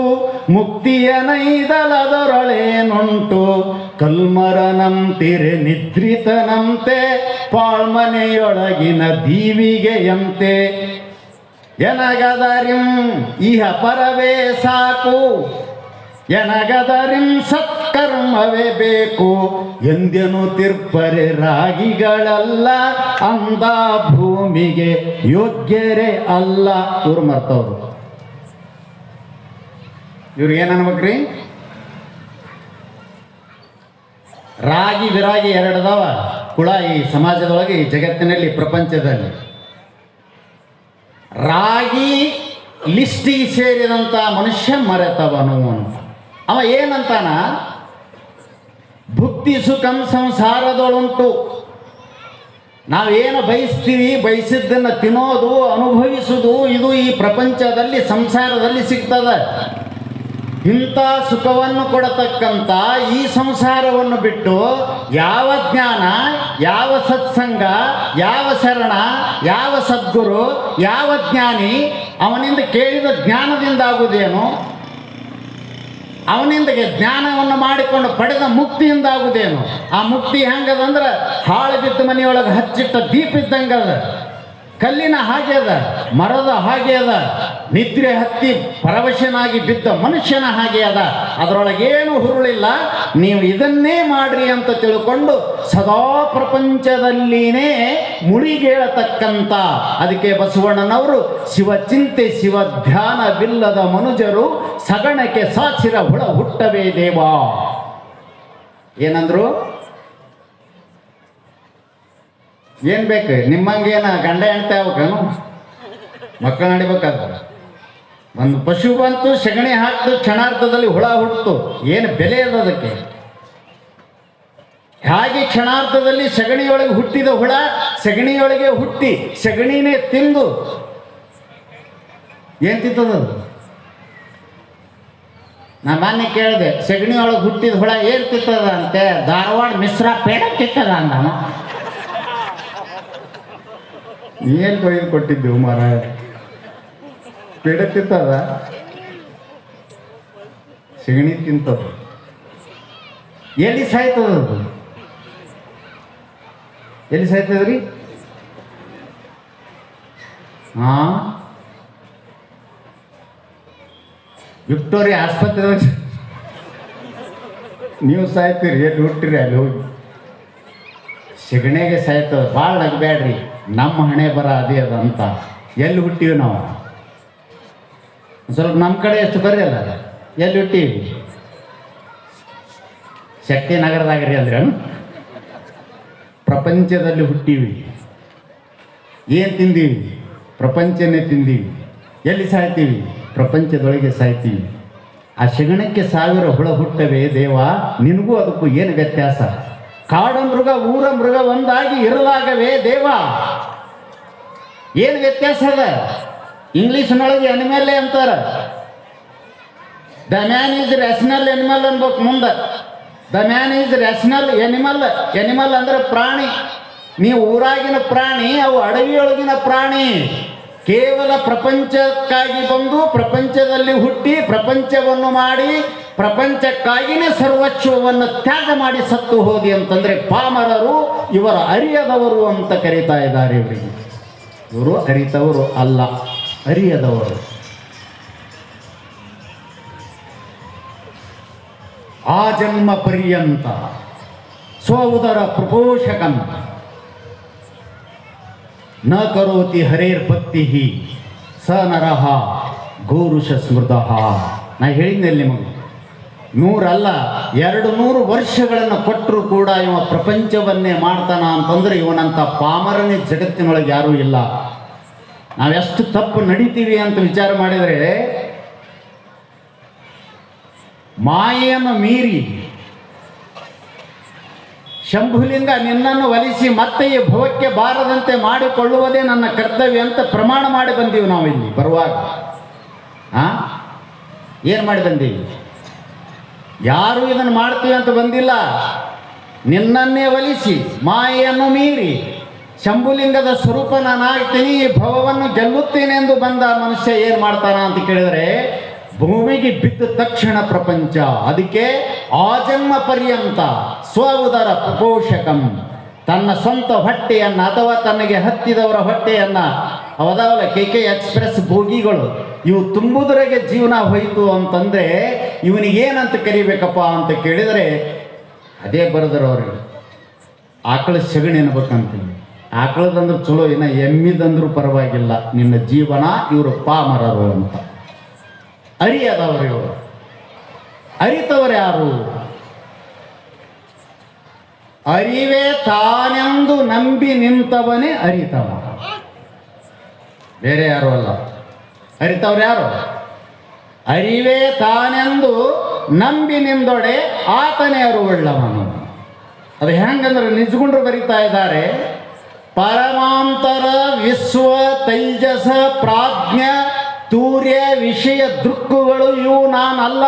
ಮುಕ್ತಿಯ ನೈದಲದರೊಳೇನುಂಟು ಕಲ್ಮರನಂತಿರೆ ನಿದ್ರಿತನಂತೆ ಪಾಳ್ಮನೆಯೊಳಗಿನ ದೀವಿಗೆಯಂತೆ ಎನಗದರಿಂ ಇಹ ಪರವೇ ಸಾಕು ಎನಗದರಿಂ ಸತ್ಕರ್ಮವೇ ಬೇಕು ಎಂದೆನು ತಿರ್ಪರೆ ರಾಗಿಗಳಲ್ಲ ಅಂದ ಭೂಮಿಗೆ ಯೋಗ್ಯರೇ ಅಲ್ಲ. ಇವ್ರು ಮರ್ತವ್ರು. ಇವ್ರು ಏನು ಅನ್ಬೇಕ್ರಿ? ರಾಗಿ ವಿರಾಗಿ 2 ಅದಾವ ಕುಳ ಈ ಸಮಾಜದೊಳಗೆ, ಈ ಜಗತ್ತಿನಲ್ಲಿ, ಪ್ರಪಂಚದಲ್ಲಿ. ರಾಗಿ ಲಿಸ್ಟಿಗೆ ಸೇರಿದಂಥ ಮನುಷ್ಯ ಮರೆತವನು ಅಂತ. ಅವ ಏನಂತಾನ, ಭುಕ್ತಿ ಸುಖಂ ಸಂಸಾರದೊಳುಂಟು. ನಾವೇನು ಬಯಸ್ತೀವಿ, ಬಯಸಿದ್ದನ್ನು ತಿನ್ನೋದು, ಅನುಭವಿಸುವುದು, ಇದು ಈ ಪ್ರಪಂಚದಲ್ಲಿ, ಸಂಸಾರದಲ್ಲಿ ಸಿಗ್ತದ. ಇಂಥ ಸುಖವನ್ನು ಕೊಡತಕ್ಕಂಥ ಈ ಸಂಸಾರವನ್ನು ಬಿಟ್ಟು ಯಾವ ಜ್ಞಾನ, ಯಾವ ಸತ್ಸಂಗ, ಯಾವ ಶರಣ, ಯಾವ ಸದ್ಗುರು, ಯಾವ ಜ್ಞಾನಿ, ಅವನಿಂದ ಕೇಳಿದ ಜ್ಞಾನದಿಂದ ಆಗುವುದೇನು, ಅವನಿಂದ ಜ್ಞಾನವನ್ನು ಮಾಡಿಕೊಂಡು ಪಡೆದ ಮುಕ್ತಿಯಿಂದ ಆಗುವುದೇನು. ಆ ಮುಕ್ತಿ ಹೆಂಗದಂದ್ರೆ ಹಾಳು ಬಿದ್ದ ಮನೆಯೊಳಗೆ ಹಚ್ಚಿಟ್ಟ ದೀಪ ಇದ್ದಂಗದ, ಕಲ್ಲಿನ ಹಾಗೆ ಅದ, ಮರದ ಹಾಗೆ ಅದ, ನಿದ್ರೆ ಹತ್ತಿ ಪರವಶನಾಗಿ ಬಿದ್ದ ಮನುಷ್ಯನ ಹಾಗೆ ಅದ. ಅದರೊಳಗೇನು ಹುರುಳಿಲ್ಲ. ನೀವು ಇದನ್ನೇ ಮಾಡ್ರಿ ಅಂತ ತಿಳ್ಕೊಂಡು ಸದಾ ಪ್ರಪಂಚದಲ್ಲಿನೇ ಮುಡಿಗೇಳತಕ್ಕಂಥ, ಅದಕ್ಕೆ ಬಸವಣ್ಣನವರು ಶಿವಚಿಂತೆ ಶಿವ ಧ್ಯಾನವಿಲ್ಲದ ಮನುಜರು ಸಗಣಕ್ಕೆ ಸಾಚಿರ ಹುಳ ಹುಟ್ಟವೇ ದೇವಾ ಏನಂದ್ರು? ಏನು ಬೇಕು ನಿಮ್ಮಂಗೇನ ಗಂಡ ಹೆಣ್ತಾ ಆಗ್ಬೇಕೇನು? ಮಕ್ಕಳು ನಡಿಬೇಕಾದ್ರೆ ಒಂದು ಪಶು ಬಂತು, ಸಗಣಿ ಹಾಕ್ತು, ಕ್ಷಣಾರ್ಥದಲ್ಲಿ ಹುಳ ಹುಟ್ಟಿತು. ಏನು ಬೆಲೆ ಅದ ಅದಕ್ಕೆ? ಹಾಗೆ ಕ್ಷಣಾರ್ಥದಲ್ಲಿ ಸಗಣಿಯೊಳಗೆ ಹುಟ್ಟಿದ ಹುಳ ಸಗಣಿಯೊಳಗೆ ಹುಟ್ಟಿ ಸಗಣಿನೇ ತಿಂದು ಏನು ತಿಂತದದು? ನಾ ಮೊನ್ನೆ ಕೇಳಿದೆ, ಸಗಣಿಯೊಳಗೆ ಹುಟ್ಟಿದ ಹುಳ ಏನು ತಿಂತದ ಅಂತೆ. ಧಾರವಾಡ ಮಿಶ್ರ ಪೇಡ ತಿಂತದ ಅಂದವ. ಏನು ಕೊಯ್ದು ಕೊಟ್ಟಿದ್ದೆವು ಮಾರ, ಪೇಡ ತಿಂತದ, ಸಗಣಿ ತಿಂತದ. ಎಲ್ಲಿ ಸಾಯ್ತದದು? ಎಲ್ಲಿ ಸಾಯ್ತದ್ರಿ? ವಿಕ್ಟೋರಿಯಾ ಆಸ್ಪತ್ರೆ ನೀವು ಸಾಯ್ತೀರಿ, ಎಲ್ಲಿ ಹುಟ್ಟಿರಿ ಅಲ್ಲಿ ಹೋಗಿ. ಸಗಣಿಗೆ ಸಾಯ್ತದ. ಭಾಳ ನಗಬೇಡ್ರಿ, ನಮ್ಮ ಹಣೆ ಬರ ಅದೇ ಅದ ಅಂತ. ಎಲ್ಲಿ ಹುಟ್ಟಿವಿ ನಾವು? ಸ್ವಲ್ಪ ನಮ್ಮ ಕಡೆ ಎಷ್ಟು ಬರ್ರಿ ಅಲ್ಲ. ಎಲ್ಲಿ ಹುಟ್ಟೀವಿ? ಶಕ್ತಿ ನಗರದಾಗ್ರಿ ಅಂದ್ರೆ ಪ್ರಪಂಚದಲ್ಲಿ ಹುಟ್ಟೀವಿ. ಏನು ತಿಂದೀವಿ? ಪ್ರಪಂಚನೇ ತಿಂದೀವಿ. ಎಲ್ಲಿ ಸಾಯ್ತೀವಿ? ಪ್ರಪಂಚದೊಳಗೆ ಸಾಯ್ತೀವಿ. ಆ ಸಗಣಕ್ಕೆ 1000 ಹುಳ ಹುಟ್ಟವೆ ದೇವ, ನಿನಗೂ ಅದಕ್ಕೂ ಏನು ವ್ಯತ್ಯಾಸ? ಕಾಡ ಮೃಗ ಊರ ಮೃಗ ಒಂದಾಗಿ ಇರಲಾಗವೇ ದೇವ, ಏನು ವ್ಯತ್ಯಾಸ ಅದ? ಇಂಗ್ಲೀಷ್ನೊಳಗೆ ಎನಿಮಲ್ ಅಂತಾರ. The man is rational animal ಅನ್ಬೇಕು ಮುಂದೆ. The man is rational animal. Animal ಅಂದ್ರೆ ಪ್ರಾಣಿ. ನೀವು ಊರಾಗಿನ ಪ್ರಾಣಿ, ಅವು ಅಡವಿಯೊಳಗಿನ ಪ್ರಾಣಿ. ಕೇವಲ ಪ್ರಪಂಚಕ್ಕಾಗಿ ಬಂದು ಪ್ರಪಂಚದಲ್ಲಿ ಹುಟ್ಟಿ ಪ್ರಪಂಚವನ್ನು ಮಾಡಿ ಪ್ರಪಂಚಕ್ಕಾಗಿಯೇ ಸರ್ವಸ್ವವನ್ನು ತ್ಯಾಗ ಮಾಡಿ ಸತ್ತು ಹೋದಿ ಅಂತಂದ್ರೆ ಪಾಮರರು, ಇವರ ಅರಿಯದವರು ಅಂತ ಕರೀತಾ ಇದ್ದಾರೆ. ಇವರಿಗೆ ಇವರು ಅರಿತವರು ಅಲ್ಲ, ಅರಿಯದವರು. ಆ ಜನ್ಮ ಪರ್ಯಂತ ಸ್ವಉದರ ಪ್ರಪೋಷಕಂ ನ ಕರೋತಿ ಹರೇರ್ಭಕ್ತಿ ಸ ನರಹ ಗೋರುಷ ಸ್ಮೃತಃ. ನಾ ಹೇಳಿದ್ನಲ್ಲಿ ನಿಮಗೆ 100 ಅಲ್ಲ 200 ವರ್ಷಗಳನ್ನು ಕೊಟ್ಟರು ಕೂಡ ಇವ ಪ್ರಪಂಚವನ್ನೇ ಮಾಡ್ತಾನ ಅಂತಂದ್ರೆ ಇವನಂತ ಪಾಮರನೇ ಜಗತ್ತಿನೊಳಗೆ ಯಾರೂ ಇಲ್ಲ. ನಾವೆಷ್ಟು ತಪ್ಪು ನಡೀತೀವಿ ಅಂತ ವಿಚಾರ ಮಾಡಿದರೆ, ಮಾಯೆಯನ್ನು ಮೀರಿ ಶಂಭುಲಿಂಗ ನಿನ್ನನ್ನು ಒಲಿಸಿ ಮತ್ತೆ ಈ ಭವಕ್ಕೆ ಬಾರದಂತೆ ಮಾಡಿಕೊಳ್ಳುವುದೇ ನನ್ನ ಕರ್ತವ್ಯ ಅಂತ ಪ್ರಮಾಣ ಮಾಡಿ ಬಂದೀವಿ ನಾವು ಇಲ್ಲಿ ಬರುವಾಗ. ಏನು ಮಾಡಿ ಬಂದೀವಿ? ಯಾರು ಇದನ್ನು ಮಾಡ್ತೀವಿ ಅಂತ ಬಂದಿಲ್ಲ. ನಿನ್ನನ್ನೇ ಒಲಿಸಿ ಮಾಯೆಯನ್ನು ಮೀರಿ ಶಂಭುಲಿಂಗದ ಸ್ವರೂಪ ನಾನಾಗ್ತೀನಿ, ಈ ಭವವನ್ನು ಗೆಲ್ಲುತ್ತೇನೆ ಎಂದು ಬಂದ ಮನುಷ್ಯ ಏನು ಮಾಡ್ತಾನ ಅಂತ ಕೇಳಿದರೆ, ಭೂಮಿಗೆ ಬಿದ್ದ ತಕ್ಷಣ ಪ್ರಪಂಚ. ಅದಕ್ಕೆ ಆಜನ್ಮ ಪರ್ಯಂತ ಸ್ವ ಉದರ ಪ್ರಪೋಷಕಂ, ತನ್ನ ಸ್ವಂತ ಹೊಟ್ಟೆಯನ್ನು ಅಥವಾ ತನಗೆ ಹತ್ತಿದವರ ಹೊಟ್ಟೆಯನ್ನು, ಅವದಾವಲ್ಲ KK ಎಕ್ಸ್ಪ್ರೆಸ್ ಬೋಗಿಗಳು, ಇವು ತುಂಬುದ್ರಾಗೆ ಜೀವನ ಹೋಯಿತು ಅಂತಂದರೆ ಇವನಿಗೇನಂತ ಕರಿಬೇಕಪ್ಪ ಅಂತ ಕೇಳಿದರೆ, ಅದೇ ಬರೆದರು ಅವ್ರಿಗೆ, ಆಕಳ ಸಗಣಿ ಅನ್ಬೇಕಂತೀನಿ. ಆಕಳದಂದ್ರೆ ಚಲೋ, ಇನ್ನು ಎಮ್ಮಿದಂದ್ರೂ ಪರವಾಗಿಲ್ಲ, ನಿನ್ನ ಜೀವನ ಇವರು ಪಾಮರರು ಅಂತ. ಅರಿಯದವರು ಇವರು. ಅರಿತವರು ಯಾರು? ಅರಿವೇ ತಾನೆಂದು ನಂಬಿ ನಿಂತವನೇ ಅರಿತವ, ಬೇರೆ ಯಾರು ಅಲ್ಲ. ಅರಿತವ್ರು ಯಾರು? ಅರಿವೇ ತಾನೆಂದು ನಂಬಿ ನಿಂದೊಡೆ ಆತನೇ ಅರುವುಳ್ಳವನು. ಅದು ಹೆಂಗಂದ್ರೆ ನಿಜಗುಂಡ್ರು ಬರೀತಾ ಇದ್ದಾರೆ, ಪರಮಾಂತರ ವಿಶ್ವ ತೈಜಸ ಪ್ರಾಜ್ಞ ತೂರ್ಯ ವಿಷಯ ದೃಕ್ಕುಗಳು ಇವು ನಾನಲ್ಲ.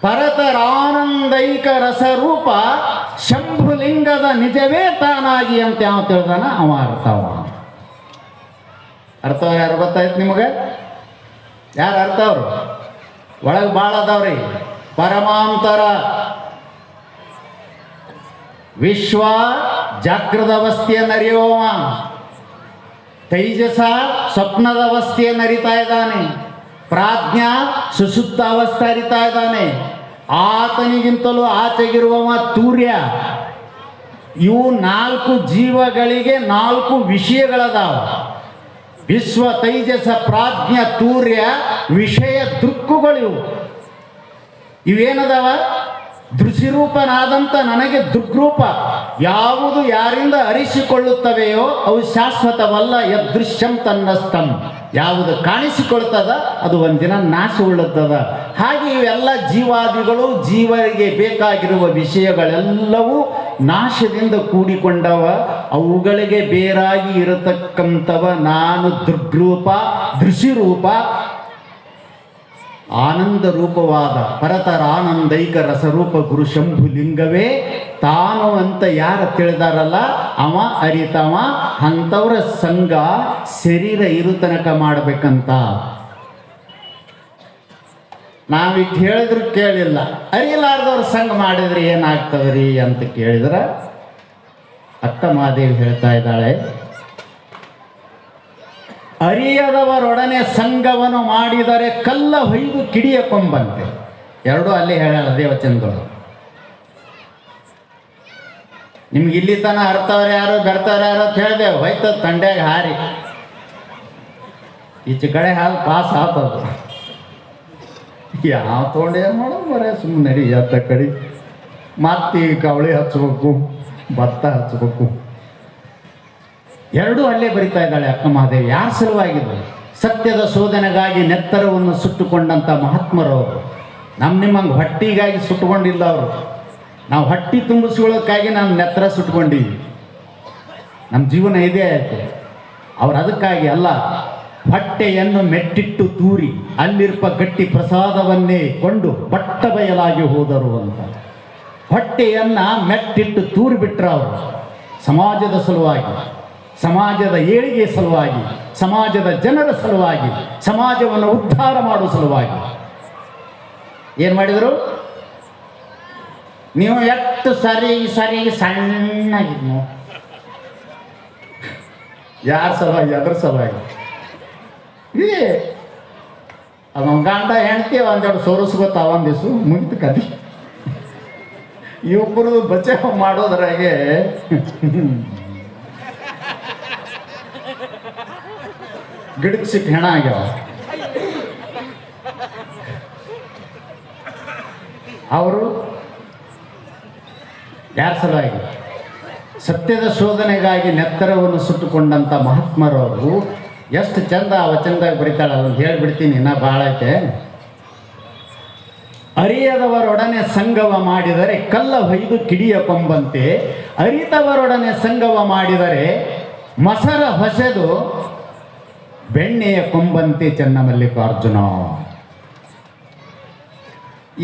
ಪರತರಾನಂದೈಕ ರಸರೂಪ ಶಂಭುಲಿಂಗದ ನಿಜವೇ ತಾನಾಗಿ ಅಂತ ಯಾವ ತಿಳಿದಾನ ಅವ ಅರ್ಥವ. ಅರ್ಥವ ಯಾರು ಗೊತ್ತಾಯ್ತು ನಿಮಗೆ? ಯಾರು ಅರ್ಥವ್ರು? ಒಳಗೆ ಭಾಳ ಅದಾವ್ರಿ. ಪರಮಾಂತರ ವಿಶ್ವ ಜಾಗೃತ ಅವಸ್ಥೆಯನ್ನು ಅರಿಯುವವ, ತೈಜಸ ಸ್ವಪ್ನದ ಅವಸ್ಥೆಯನ್ನು ಅರಿತಾ ಇದ್ದಾನೆ, ಪ್ರಾಜ್ಞಾ ಸುಸುಪ್ತ ಅವಸ್ಥೆ ಅರಿತಾ ಇದ್ದಾನೆ. ಆತನಿಗಿಂತಲೂ ಆಚೆಗಿರುವವ ತೂರ್ಯ. ಇವು 4 ಜೀವಗಳಿಗೆ 4 ವಿಷಯಗಳದಾವ. ವಿಶ್ವ ತೈಜಸ ಪ್ರಾಜ್ಞ ತೂರ್ಯ ವಿಷಯ ದೃಕ್ಕುಗಳು. ಇವೇನದಾವ? ದೃಶ್ಯರೂಪನಾದಂಥ ನನಗೆ ದೃಗ್ರೂಪ. ಯಾವುದು ಯಾರಿಂದ ಅರಿಸಿಕೊಳ್ಳುತ್ತವೆಯೋ ಅವು ಶಾಶ್ವತವಲ್ಲ. ಯದೃಶ್ಯಂ ತನ್ನಸ್ತಂ. ಯಾವುದು ಕಾಣಿಸಿಕೊಳ್ತದ ಅದು ಒಂದಿನ ನಾಶಗೊಳ್ಳುತ್ತದ. ಹಾಗೆ ಇವೆಲ್ಲ ಜೀವಾದಿಗಳು, ಜೀವರಿಗೆ ಬೇಕಾಗಿರುವ ವಿಷಯಗಳೆಲ್ಲವೂ ನಾಶದಿಂದ ಕೂಡಿಕೊಂಡವ. ಅವುಗಳಿಗೆ ಬೇರಾಗಿ ಇರತಕ್ಕಂಥವ ನಾನು ದೃಗ್ರೂಪ, ದೃಶ್ಯರೂಪ, ಆನಂದ ರೂಪವಾದ ಪರತರ ಆನಂದೈಕ ರಸರೂಪ ಗುರು ಶಂಭುಲಿಂಗವೇ ತಾನು ಅಂತ ಯಾರು ತಿಳಿದಾರಲ್ಲ ಅವ ಅರಿತವ. ಅಂಥವ್ರ ಸಂಘ ಶರೀರ ಇರು ತನಕ ಮಾಡಬೇಕಂತ ನಾವಿಟ್ಟು ಹೇಳಿದ್ರು ಕೇಳಿಲ್ಲ. ಅರಿಯಲಾರ್ದವ್ರ ಸಂಘ ಮಾಡಿದ್ರೆ ಏನಾಗ್ತದ್ರಿ ಅಂತ ಕೇಳಿದ್ರೆ ಅಕ್ಕ ಮಹಾದೇವಿ ಹೇಳ್ತಾ ಇದ್ದಾಳೆ, ಅರಿಯದವರೊಡನೆ ಸಂಘವನ್ನು ಮಾಡಿದರೆ ಕಲ್ಲ ಹೊಯ್ದು ಕಿಡಿಯ ಕೊಂಬಂತೆ. ಎರಡೂ ಅಲ್ಲಿ ಹೇಳ ದೇವಚಂದ್ರರು. ನಿಮ್ಗೆ ಇಲ್ಲಿ ತನ ಅರ್ಥವ್ರು ಯಾರು ಬೆರ್ತವ್ರು ಯಾರು ಅಂತ ಹೇಳಿದೆವು, ಹೋಯ್ತದ ತಂಡ್ಯಾಗ ಹಾರಿ ಈಚೆ ಕಡೆ ಹಾಲು ಪಾಸ್ ಆಗ್ತದ. ಯಾವ ತೊಗೊಂಡು ಏನು ಮಾಡೋದು ಬರೇ ಸುಮ್ಮನೆ ನಡಿ ಎತ್ತ ಕಡೆ. ಮತ್ತೆ ಕವಳಿ ಹಚ್ಬೇಕು, ಭತ್ತ ಹಚ್ಬೇಕು. ಎರಡೂ ಅಲ್ಲೇ ಬರಿತಾ ಇದ್ದಾಳೆ ಅಕ್ಕ ಮಹಾದೇವಿ. ಯಾರ ಸಲುವಾಗಿದ್ದು? ಸತ್ಯದ ಶೋಧನೆಗಾಗಿ ನೆತ್ತರವನ್ನು ಸುಟ್ಟುಕೊಂಡಂಥ ಮಹಾತ್ಮರವರು. ನಿಮ್ಮಂಗೆ ಹೊಟ್ಟಿಗಾಗಿ ಸುಟ್ಟುಕೊಂಡಿಲ್ಲ ಅವರು. ನಾವು ಹೊಟ್ಟಿ ತುಂಬಿಸ್ಕೊಳ್ಳೋಕ್ಕಾಗಿ ನಾವು ನೆತ್ತರ ಸುಟ್ಕೊಂಡಿವಿ. ನಮ್ಮ ಜೀವನ ಇದೇ ಆಯಿತು. ಅವ್ರು ಅದಕ್ಕಾಗಿ ಅಲ್ಲ, ಹೊಟ್ಟೆಯನ್ನು ಮೆಟ್ಟಿಟ್ಟು ತೂರಿ ಅಲ್ಲಿರ್ಪ ಗಟ್ಟಿ ಪ್ರಸಾದವನ್ನೇ ಕೊಂಡು ಪಟ್ಟ ಬಯಲಾಗಿ ಹೋದರು ಅಂತ. ಹೊಟ್ಟೆಯನ್ನು ಮೆಟ್ಟಿಟ್ಟು ತೂರಿ ಬಿಟ್ರ ಅವರು ಸಮಾಜದ ಸಲುವಾಗಿ, ಸಮಾಜದ ಏಳಿಗೆ ಸಲುವಾಗಿ, ಸಮಾಜದ ಜನರ ಸಲುವಾಗಿ, ಸಮಾಜವನ್ನು ಉದ್ಧಾರ ಮಾಡುವ ಸಲುವಾಗಿ ಏನು ಮಾಡಿದರು? ನೀವು ಎಷ್ಟು ಸರಿ ಸಣ್ಣಾಗಿದ್ನು, ಯಾರ ಸಲುವಾಗಿ? ಅದ್ರ ಸಲುವಾಗಿ ಇದೇ ಅದೊಂದು ಗಂಡ ಹೆಂಡ್ತಿ ಒಂದೆರಡು ಸೋರಿಸ್ಕೊತಾವ ಒಂದು ದಿವಸ ಮುಗಿತು ಕದಿ. ಇಬ್ಬರದು ಬಚಾವ್ ಮಾಡೋದ್ರಾಗೆ ಗಿಡಕ್ಕೆ ಸಿಕ್ಕ ಹೆಣ ಆಗ್ಯಾವ. ಅವರು ಯಾರ ಸಲುವಾಗಿ? ಸತ್ಯದ ಶೋಧನೆಗಾಗಿ ನೆತ್ತರವನ್ನು ಸುಟ್ಟುಕೊಂಡಂಥ ಮಹಾತ್ಮರವರು ಎಷ್ಟು ಚಂದ ಆ ವಚನದಾಗ ಬರೀತಾಳೆ, ಅದನ್ನು ಹೇಳಿಬಿಡ್ತೀನಿ, ಇನ್ನೂ ಭಾಳ ಐತೆ. ಅರಿಯದವರೊಡನೆ ಸಂಗವ ಮಾಡಿದರೆ ಕಲ್ಲ ಹೊಯ್ದು ಕಿಡಿಯ ಕೊಂಬಂತೆ, ಅರಿತವರೊಡನೆ ಸಂಗವ ಮಾಡಿದರೆ ಮಸರ ಹೊಸೆದು ಬೆಣ್ಣೆಯ ಕೊಂಬಂತೆ ಚೆನ್ನಮಲ್ಲಿಕಾರ್ಜುನ.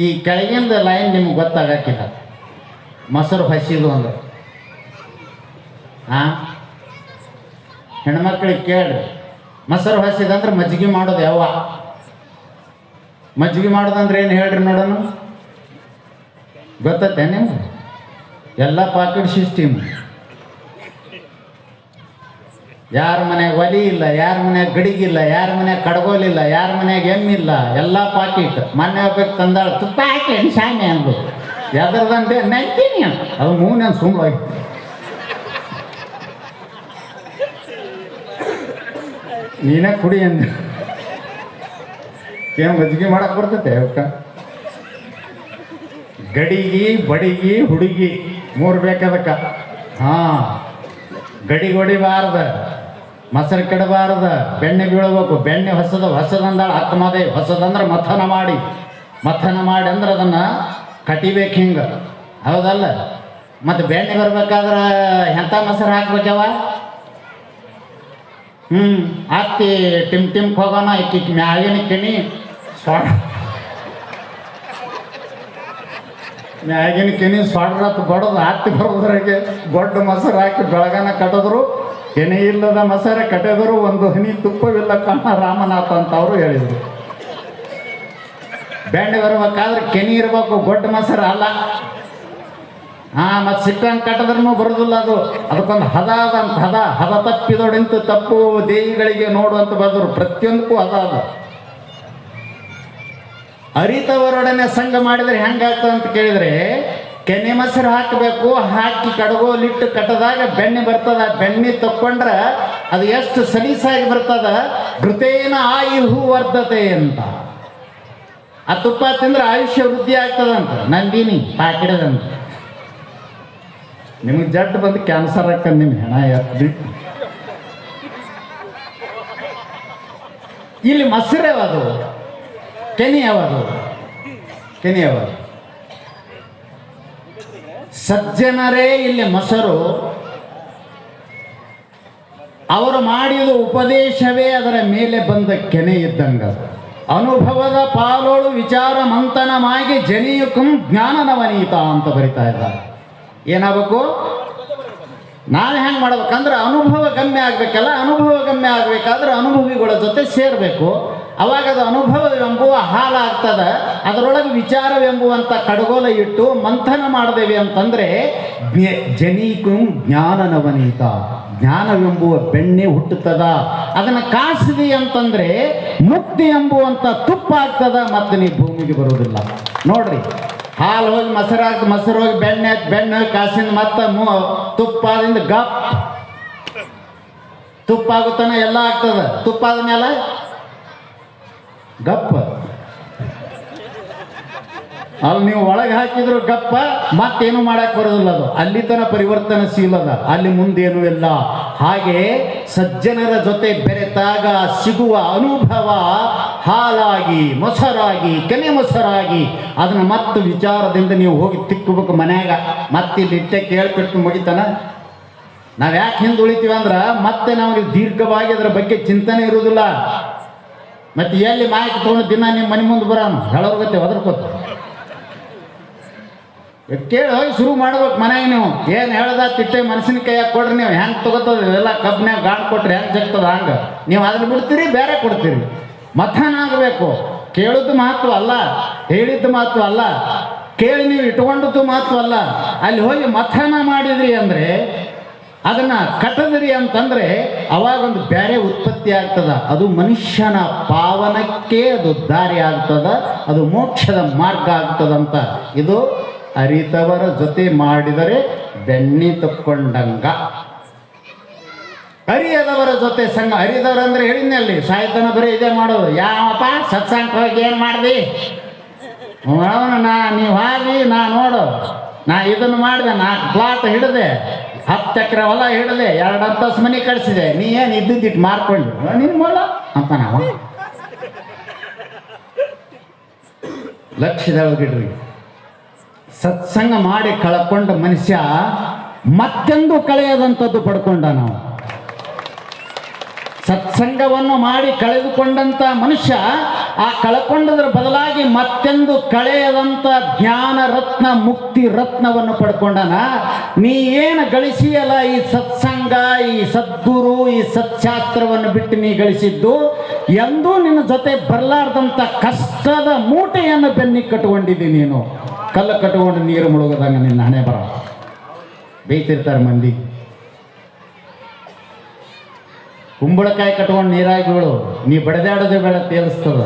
ಈ ಕೆಳಗಿಂದ ಲೈನ್ ನಿಮ್ಗೆ ಗೊತ್ತಾಗಕ್ಕಿಲ್ಲ. ಮೊಸರು ಹಸಿದು ಅಂದ್ರೆ ಹೆಣ್ಮಕ್ಳಿಗೆ ಕೇಳ್ರಿ, ಮೊಸರು ಹಸಿದಂದ್ರೆ ಮಜ್ಜಿಗೆ ಮಾಡೋದು ಯಾವ? ಮಜ್ಜಿಗೆ ಮಾಡೋದಂದ್ರೆ ಏನು ಹೇಳ್ರಿ ನೋಡೋಣ, ಗೊತ್ತತ್ತೆ ನಿಮ್ಗೆ? ಎಲ್ಲ ಪಾಕೆಟ್ ಸಿಸ್ಟಮ್. ಯಾರ ಮನೆಯಾಗ ಒಲಿ ಇಲ್ಲ, ಯಾರ ಮನ್ಯಾಗ ಗಡಿಗಿಲ್ಲ, ಯಾರ ಮನ್ಯಾಗ ಕಡ್ಗೋಲಿಲ್ಲ, ಯಾರ ಮನ್ಯಾಗ ಎಮ್ಮಿಲ್ಲ, ಎಲ್ಲ ಪಾಕಿಟ್. ಮೊನ್ನೆ ಹೋಗ್ಬೇಕು ತಂದಾಳ, ತುಪ್ಪ ಹಾಕಿ ಶಾಮೆ ಅಂದ್ರು. ಯಾವ್ದ್ರದಂತೆ ನೆಂತೀನಿ ಅಂತ ಅದು ಮೂನೆ ಸುಮ್ಮನೆ ನೀನೇ ಕುಡಿ ಅಂದ. ಏನು ಮಜ್ಜಿಗೆ ಮಾಡಕ್ಕೆ ಬರ್ತೈತೆ ಅವಕ್ಕ? ಗಡಿಗಿ ಬಡಿಗಿ ಹುಡುಗಿ ಮೂರು ಬೇಕದಕ್ಕ. ಹಾಂ, ಗಡಿಗೆ ಹೊಡಿಬಾರ್ದ, ಮೊಸರು ಕೆಡಬಾರ್ದ, ಬೆಣ್ಣೆ ಬೀಳಬೇಕು. ಬೆಣ್ಣೆ ಹೊಸದಂದಾಳ ಆತ್ಮದೇವ್. ಹೊಸದಂದ್ರೆ ಮಥನ ಮಾಡಿ ಅಂದ್ರೆ ಅದನ್ನು ಕಟಿಬೇಕು ಹಿಂಗೆ, ಹೌದಲ್ಲ? ಮತ್ತು ಬೆಣ್ಣೆ ಬರ್ಬೇಕಾದ್ರೆ ಎಂಥ ಮೊಸರು ಹಾಕ್ಬೇಕವ? ಅತ್ತಿ ಟಿಮ್ಗೆ ಹೋಗೋಣ, ಇಕ್ಕಿ ಮ್ಯಾಗಿನ ಕೆನಿ ಮ್ಯಾಗಿನ ಕೆನಿ ಸೊಡ್ರತ್ತು ಬಡದು ಹತ್ತಿ ಬರೋದ್ರಾಗೆ ದೊಡ್ಡ ಮೊಸರು ಹಾಕಿ ಬೆಳಗನ ಕಟ್ಟಿದ್ರು. ಕೆನೆ ಇಲ್ಲದ ಮೊಸರು ಕಟ್ಟಿದ್ರು, ಒಂದು ಹನಿ ತುಪ್ಪವಿಲ್ಲ ಕಾಣ ರಾಮನಾಥ ಅಂತ ಅವರು ಹೇಳಿದರು. ಬೆಣ್ಣೆ ಬರ್ಬೇಕಾದ್ರೆ ಕೆನಿ ಇರಬೇಕು, ದೊಡ್ಡ ಮೊಸರು ಅಲ್ಲ. ಮತ್ತು ಸಿಕ್ಕಂಗೆ ಕಟ್ಟಿದ್ರೂ ಬರೋದಿಲ್ಲ ಅದು. ಅದಕ್ಕೊಂದು ಹದ ಅದಂತ, ಹದ ತಪ್ಪಿದೊಡಂತೂ ತಪ್ಪು ದೇವಿಗಳಿಗೆ ನೋಡುವಂತ ಬರೆದ್ರು. ಪ್ರತಿಯೊಂದಕ್ಕೂ ಹದ ಅದ. ಅರಿತವರೊಡನೆ ಸಂಘ ಮಾಡಿದರೆ ಹೆಂಗಾಗ್ತದೆ ಅಂತ ಕೇಳಿದರೆ, ಕೆನೆ ಮೊಸರು ಹಾಕಬೇಕು, ಹಾಕಿ ಕಡಗೋಲಿಟ್ಟು ಕಟ್ಟದಾಗ ಬೆಣ್ಣೆ ಬರ್ತದ. ಬೆಣ್ಣೆ ತಕ್ಕೊಂಡ್ರೆ ಅದು ಎಷ್ಟು ಸಲೀಸಾಗಿ ಬರ್ತದ. ಘೃತೇನ ಆಯುಹು ವರ್ಧತೆ ಅಂತ. ಆ ತುಪ್ಪ ತಿಂದ್ರೆ ಆಯುಷ್ಯ ವೃದ್ಧಿ ಆಗ್ತದಂತ. ನಂದಿನಿ ಪಾಕಿಡದಂತ. ನಿಮಗೆ ಜಟ್ಟು ಬಂದು ಕ್ಯಾನ್ಸರ್ ಹಾಕಂದು ನಿಮ್ಮ ಹೆಣ ಎತ್ತಿ. ಇಲ್ಲಿ ಮೊಸರು ಯಾವುದು? ಕೆನೆ ಯಾವುದು? ಕೆನೆ ಯಾವುದು? ಸಜ್ಜನರೇ ಇಲ್ಲಿ ಮೊಸರು. ಅವರು ಮಾಡಿದ ಉಪದೇಶವೇ ಅದರ ಮೇಲೆ ಬಂದ ಕೆನೆ ಇದ್ದಂಗ. ಅನುಭವದ ಪಾಲೋಳು ವಿಚಾರ ಮಂಥನವಾಗಿ ಜನಿಯುಕಂ ಜ್ಞಾನನವನೀತ ಅಂತ ಬರಿತಾ ಇದ್ದಾರೆ. ಏನಾಗಬೇಕು? ನಾಳೆ ಹೆಂಗೆ ಮಾಡ್ಬೇಕಂದ್ರೆ ಅನುಭವ ಗಮ್ಯ ಆಗಬೇಕಲ್ಲ. ಅನುಭವ ಗಮ್ಯ ಆಗಬೇಕಾದ್ರೆ ಅನುಭವಿಗಳ ಜೊತೆ ಸೇರಬೇಕು. ಅವಾಗ ಅದು ಅನುಭವವೆಂಬುವ ಹಾಲಾಗ್ತದೆ. ಅದರೊಳಗೆ ವಿಚಾರವೆಂಬುವಂಥ ಕಡಗೋಲ ಇಟ್ಟು ಮಂಥನ ಮಾಡಿದೇವೆ ಅಂತಂದರೆ ಜನಿಕಂ ಜ್ಞಾನನವನೀತ, ಜ್ಞಾನವೆಂಬುವ ಬೆಣ್ಣೆ ಹುಟ್ಟುತ್ತದ. ಅದನ್ನು ಕಾಸಿದಿ ಅಂತಂದರೆ ಮುಕ್ತಿ ಎಂಬುವಂಥ ತುಪ್ಪ ಆಗ್ತದ. ಮತ್ತು ನೀವು ಭೂಮಿಗೆ ಬರೋದಿಲ್ಲ. ನೋಡ್ರಿ, ಹಾಲು ಹೋಗಿ ಮೊಸರಾಗ್ತದೆ, ಮೊಸರು ಹೋಗಿ ಬೆಣ್ಣೆ ಕಾಸಿಂದ ಮತ್ತೆ ತುಪ್ಪದಿಂದ ಗಪ್ ತುಪ್ಪ ಆಗುತ್ತಾನ ಎಲ್ಲ ಆಗ್ತದ. ತುಪ್ಪ ಆದ್ಮೇಲೆ ಗಪ್ಪ. ಅಲ್ಲಿ ನೀವು ಒಳಗೆ ಹಾಕಿದ್ರು ಗಪ್ಪ, ಮತ್ತೇನು ಮಾಡಕ್ ಬರೋದಿಲ್ಲ. ಅದು ಅಲ್ಲಿ ತನ ಪರಿವರ್ತನಶೀಲದ, ಅಲ್ಲಿ ಮುಂದೇನು ಇಲ್ಲ. ಹಾಗೆ ಸಜ್ಜನರ ಜೊತೆ ಬೆರೆತಾಗ ಸಿಗುವ ಅನುಭವ ಹಾಲಾಗಿ, ಮೊಸರಾಗಿ, ಕೆನೆ ಮೊಸರಾಗಿ ಅದನ್ನು ಮತ್ತೆ ವಿಚಾರದಿಂದ ನೀವು ಹೋಗಿ ತಿಕ್ಕಬೇಕು ಮನ್ಯಾಗ. ಮತ್ತಿಲ್ಲಿ ಇಟ್ಟೆ ಕೇಳ್ಬಿಟ್ಟು ಮುಗಿತಾನ. ನಾವು ಯಾಕೆ ಹಿಂದೆ ಉಳಿತೀವಿ ಅಂದ್ರೆ ಮತ್ತೆ ನಮಗೆ ದೀರ್ಘವಾಗಿ ಅದರ ಬಗ್ಗೆ ಚಿಂತನೆ ಇರುವುದಿಲ್ಲ. ಮತ್ತೆ ಎಲ್ಲಿ ಮಾಹಿತಿ ತೊಗೊಂಡು ದಿನ ನಿಮ್ಮ ಮನೆ ಮುಂದೆ ಬರೋಣ ಹೇಳೋರ್ ಗೊತ್ತೆ ಒದರ್ಕೋತ ಕೇಳಿ ಹೋಗಿ ಶುರು ಮಾಡ್ಬೇಕು ಮನೆಗೆ. ನೀವು ಏನು ಹೇಳ್ದ ತಿಟ್ಟೆ ಮನಸ್ಸಿನ ಕೈಯಾಗ ಕೊಡ್ರಿ, ನೀವು ಹೆಂಗೆ ತಗೋತದ ಇವೆಲ್ಲ ಕಬ್ನ್ಯಾಗ ಗಾಡ್ ಕೊಟ್ರಿ ಹೆಂಗೆ ಜಗ್ತದ ಹಂಗೆ ನೀವು ಅದನ್ನ ಬಿಡ್ತೀರಿ, ಬೇರೆ ಕೊಡ್ತೀರಿ. ಮಥನ ಆಗಬೇಕು. ಕೇಳಿದ್ದು ಮಹತ್ವ ಅಲ್ಲ, ಹೇಳಿದ್ದು ಮಹತ್ವ ಅಲ್ಲ, ಕೇಳಿ ನೀವು ಇಟ್ಕೊಂಡದ್ದು ಮಹತ್ವ ಅಲ್ಲ. ಅಲ್ಲಿ ಹೋಗಿ ಮಥನ ಮಾಡಿದ್ರಿ ಅಂದರೆ ಅದನ್ನ ಕಟ್ಟದ್ರಿ ಅಂತಂದ್ರೆ ಅವಾಗೊಂದು ಬೇರೆ ಉತ್ಪತ್ತಿ ಆಗ್ತದ. ಅದು ಮನುಷ್ಯನ ಪಾವನಕ್ಕೆ ಅದು ದಾರಿ ಆಗ್ತದ, ಅದು ಮೋಕ್ಷದ ಮಾರ್ಗ ಆಗ್ತದಂತ. ಇದು ಅರಿತವರ ಜೊತೆ ಮಾಡಿದರೆ ಬೆಣ್ಣಿ ತಕ್ಕೊಂಡಂಗ. ಅರಿಯದವರ ಜೊತೆ ಸಂಘ. ಅರಿದವರಂದ್ರೆ ಹೇಳಿದ್ನಲ್ಲಿ ಸಾಹಿತ್ಯನ ಬರೀ ಇದೇ ಮಾಡೋದು. ಯಾವಪ್ಪ ಸತ್ಸಂಗ ಹೋಗಿ ಏನು ಮಾಡ್ದಿ, ನೀವು ಹಾದಿ ನಾ ನೋಡು, ನಾ ಇದನ್ನು ಮಾಡಿದೆ, 4 ಪ್ಲಾಟ್ ಹಿಡಿದೆ, 10 ಎಕರೆ ಹೊಲ ಹಿಡಿದೆ, 2 ಅಂತಸ್ತು ಮನೆ ಕಳಿಸಿದೆ, ನೀ ಏನು ಇದ್ದಿಟ್ಟು ಮಾರ್ಕೊಂಡು ನಿನ್ ಮೊಲ ಅಂತ ನಾವು ಲಕ್ಷ್ಯದೊಳಗಿಡ್ರಿ. ಸತ್ಸಂಗ ಮಾಡಿ ಕಳ್ಕೊಂಡ ಮನುಷ್ಯ ಮತ್ತೆಂದು ಕಳೆಯದಂಥದ್ದು ಪಡ್ಕೊಂಡ. ನಾವು ಸತ್ಸಂಗವನ್ನು ಮಾಡಿ ಕಳೆದುಕೊಂಡಂತ ಮನುಷ್ಯ ಆ ಕಳ್ಕೊಂಡದ್ರ ಬದಲಾಗಿ ಮತ್ತೆಂದು ಕಳೆಯದಂತ ಜ್ಞಾನ ರತ್ನ ಮುಕ್ತಿ ರತ್ನವನ್ನು ಪಡ್ಕೊಂಡನ. ನೀ ಏನು ಗಳಿಸಿಯಲ್ಲ ಈ ಸತ್ಸಂಗ, ಈ ಸದ್ಗುರು, ಈ ಸತ್ಶಾಸ್ತ್ರವನ್ನು ಬಿಟ್ಟು ನೀ ಗಳಿಸಿದ್ದು ಎಂದೂ ನಿನ್ನ ಜೊತೆ ಬರಲಾರ್ದಂಥ ಕಷ್ಟದ ಮೂಟೆಯನ್ನು ಬೆನ್ನಿಗೆ ಕಟ್ಕೊಂಡಿದ್ದೀನಿ. ನೀನು ಕಲ್ಲು ಕಟ್ಕೊಂಡು ನೀರು ಮುಳುಗದಂಗ ನಿನ್ನ ಹಣೆ ಬರ. ಬೈತಿರ್ತಾರೆ ಮಂದಿ. ಕುಂಬಳಕಾಯಿ ಕಟ್ಕೊಂಡು ನೀರಾಗಿ ಬೀಳು, ನೀ ಬಡದಾಡೋದೇ ಬೇಡ ತೇಲಿಸ್ತದ.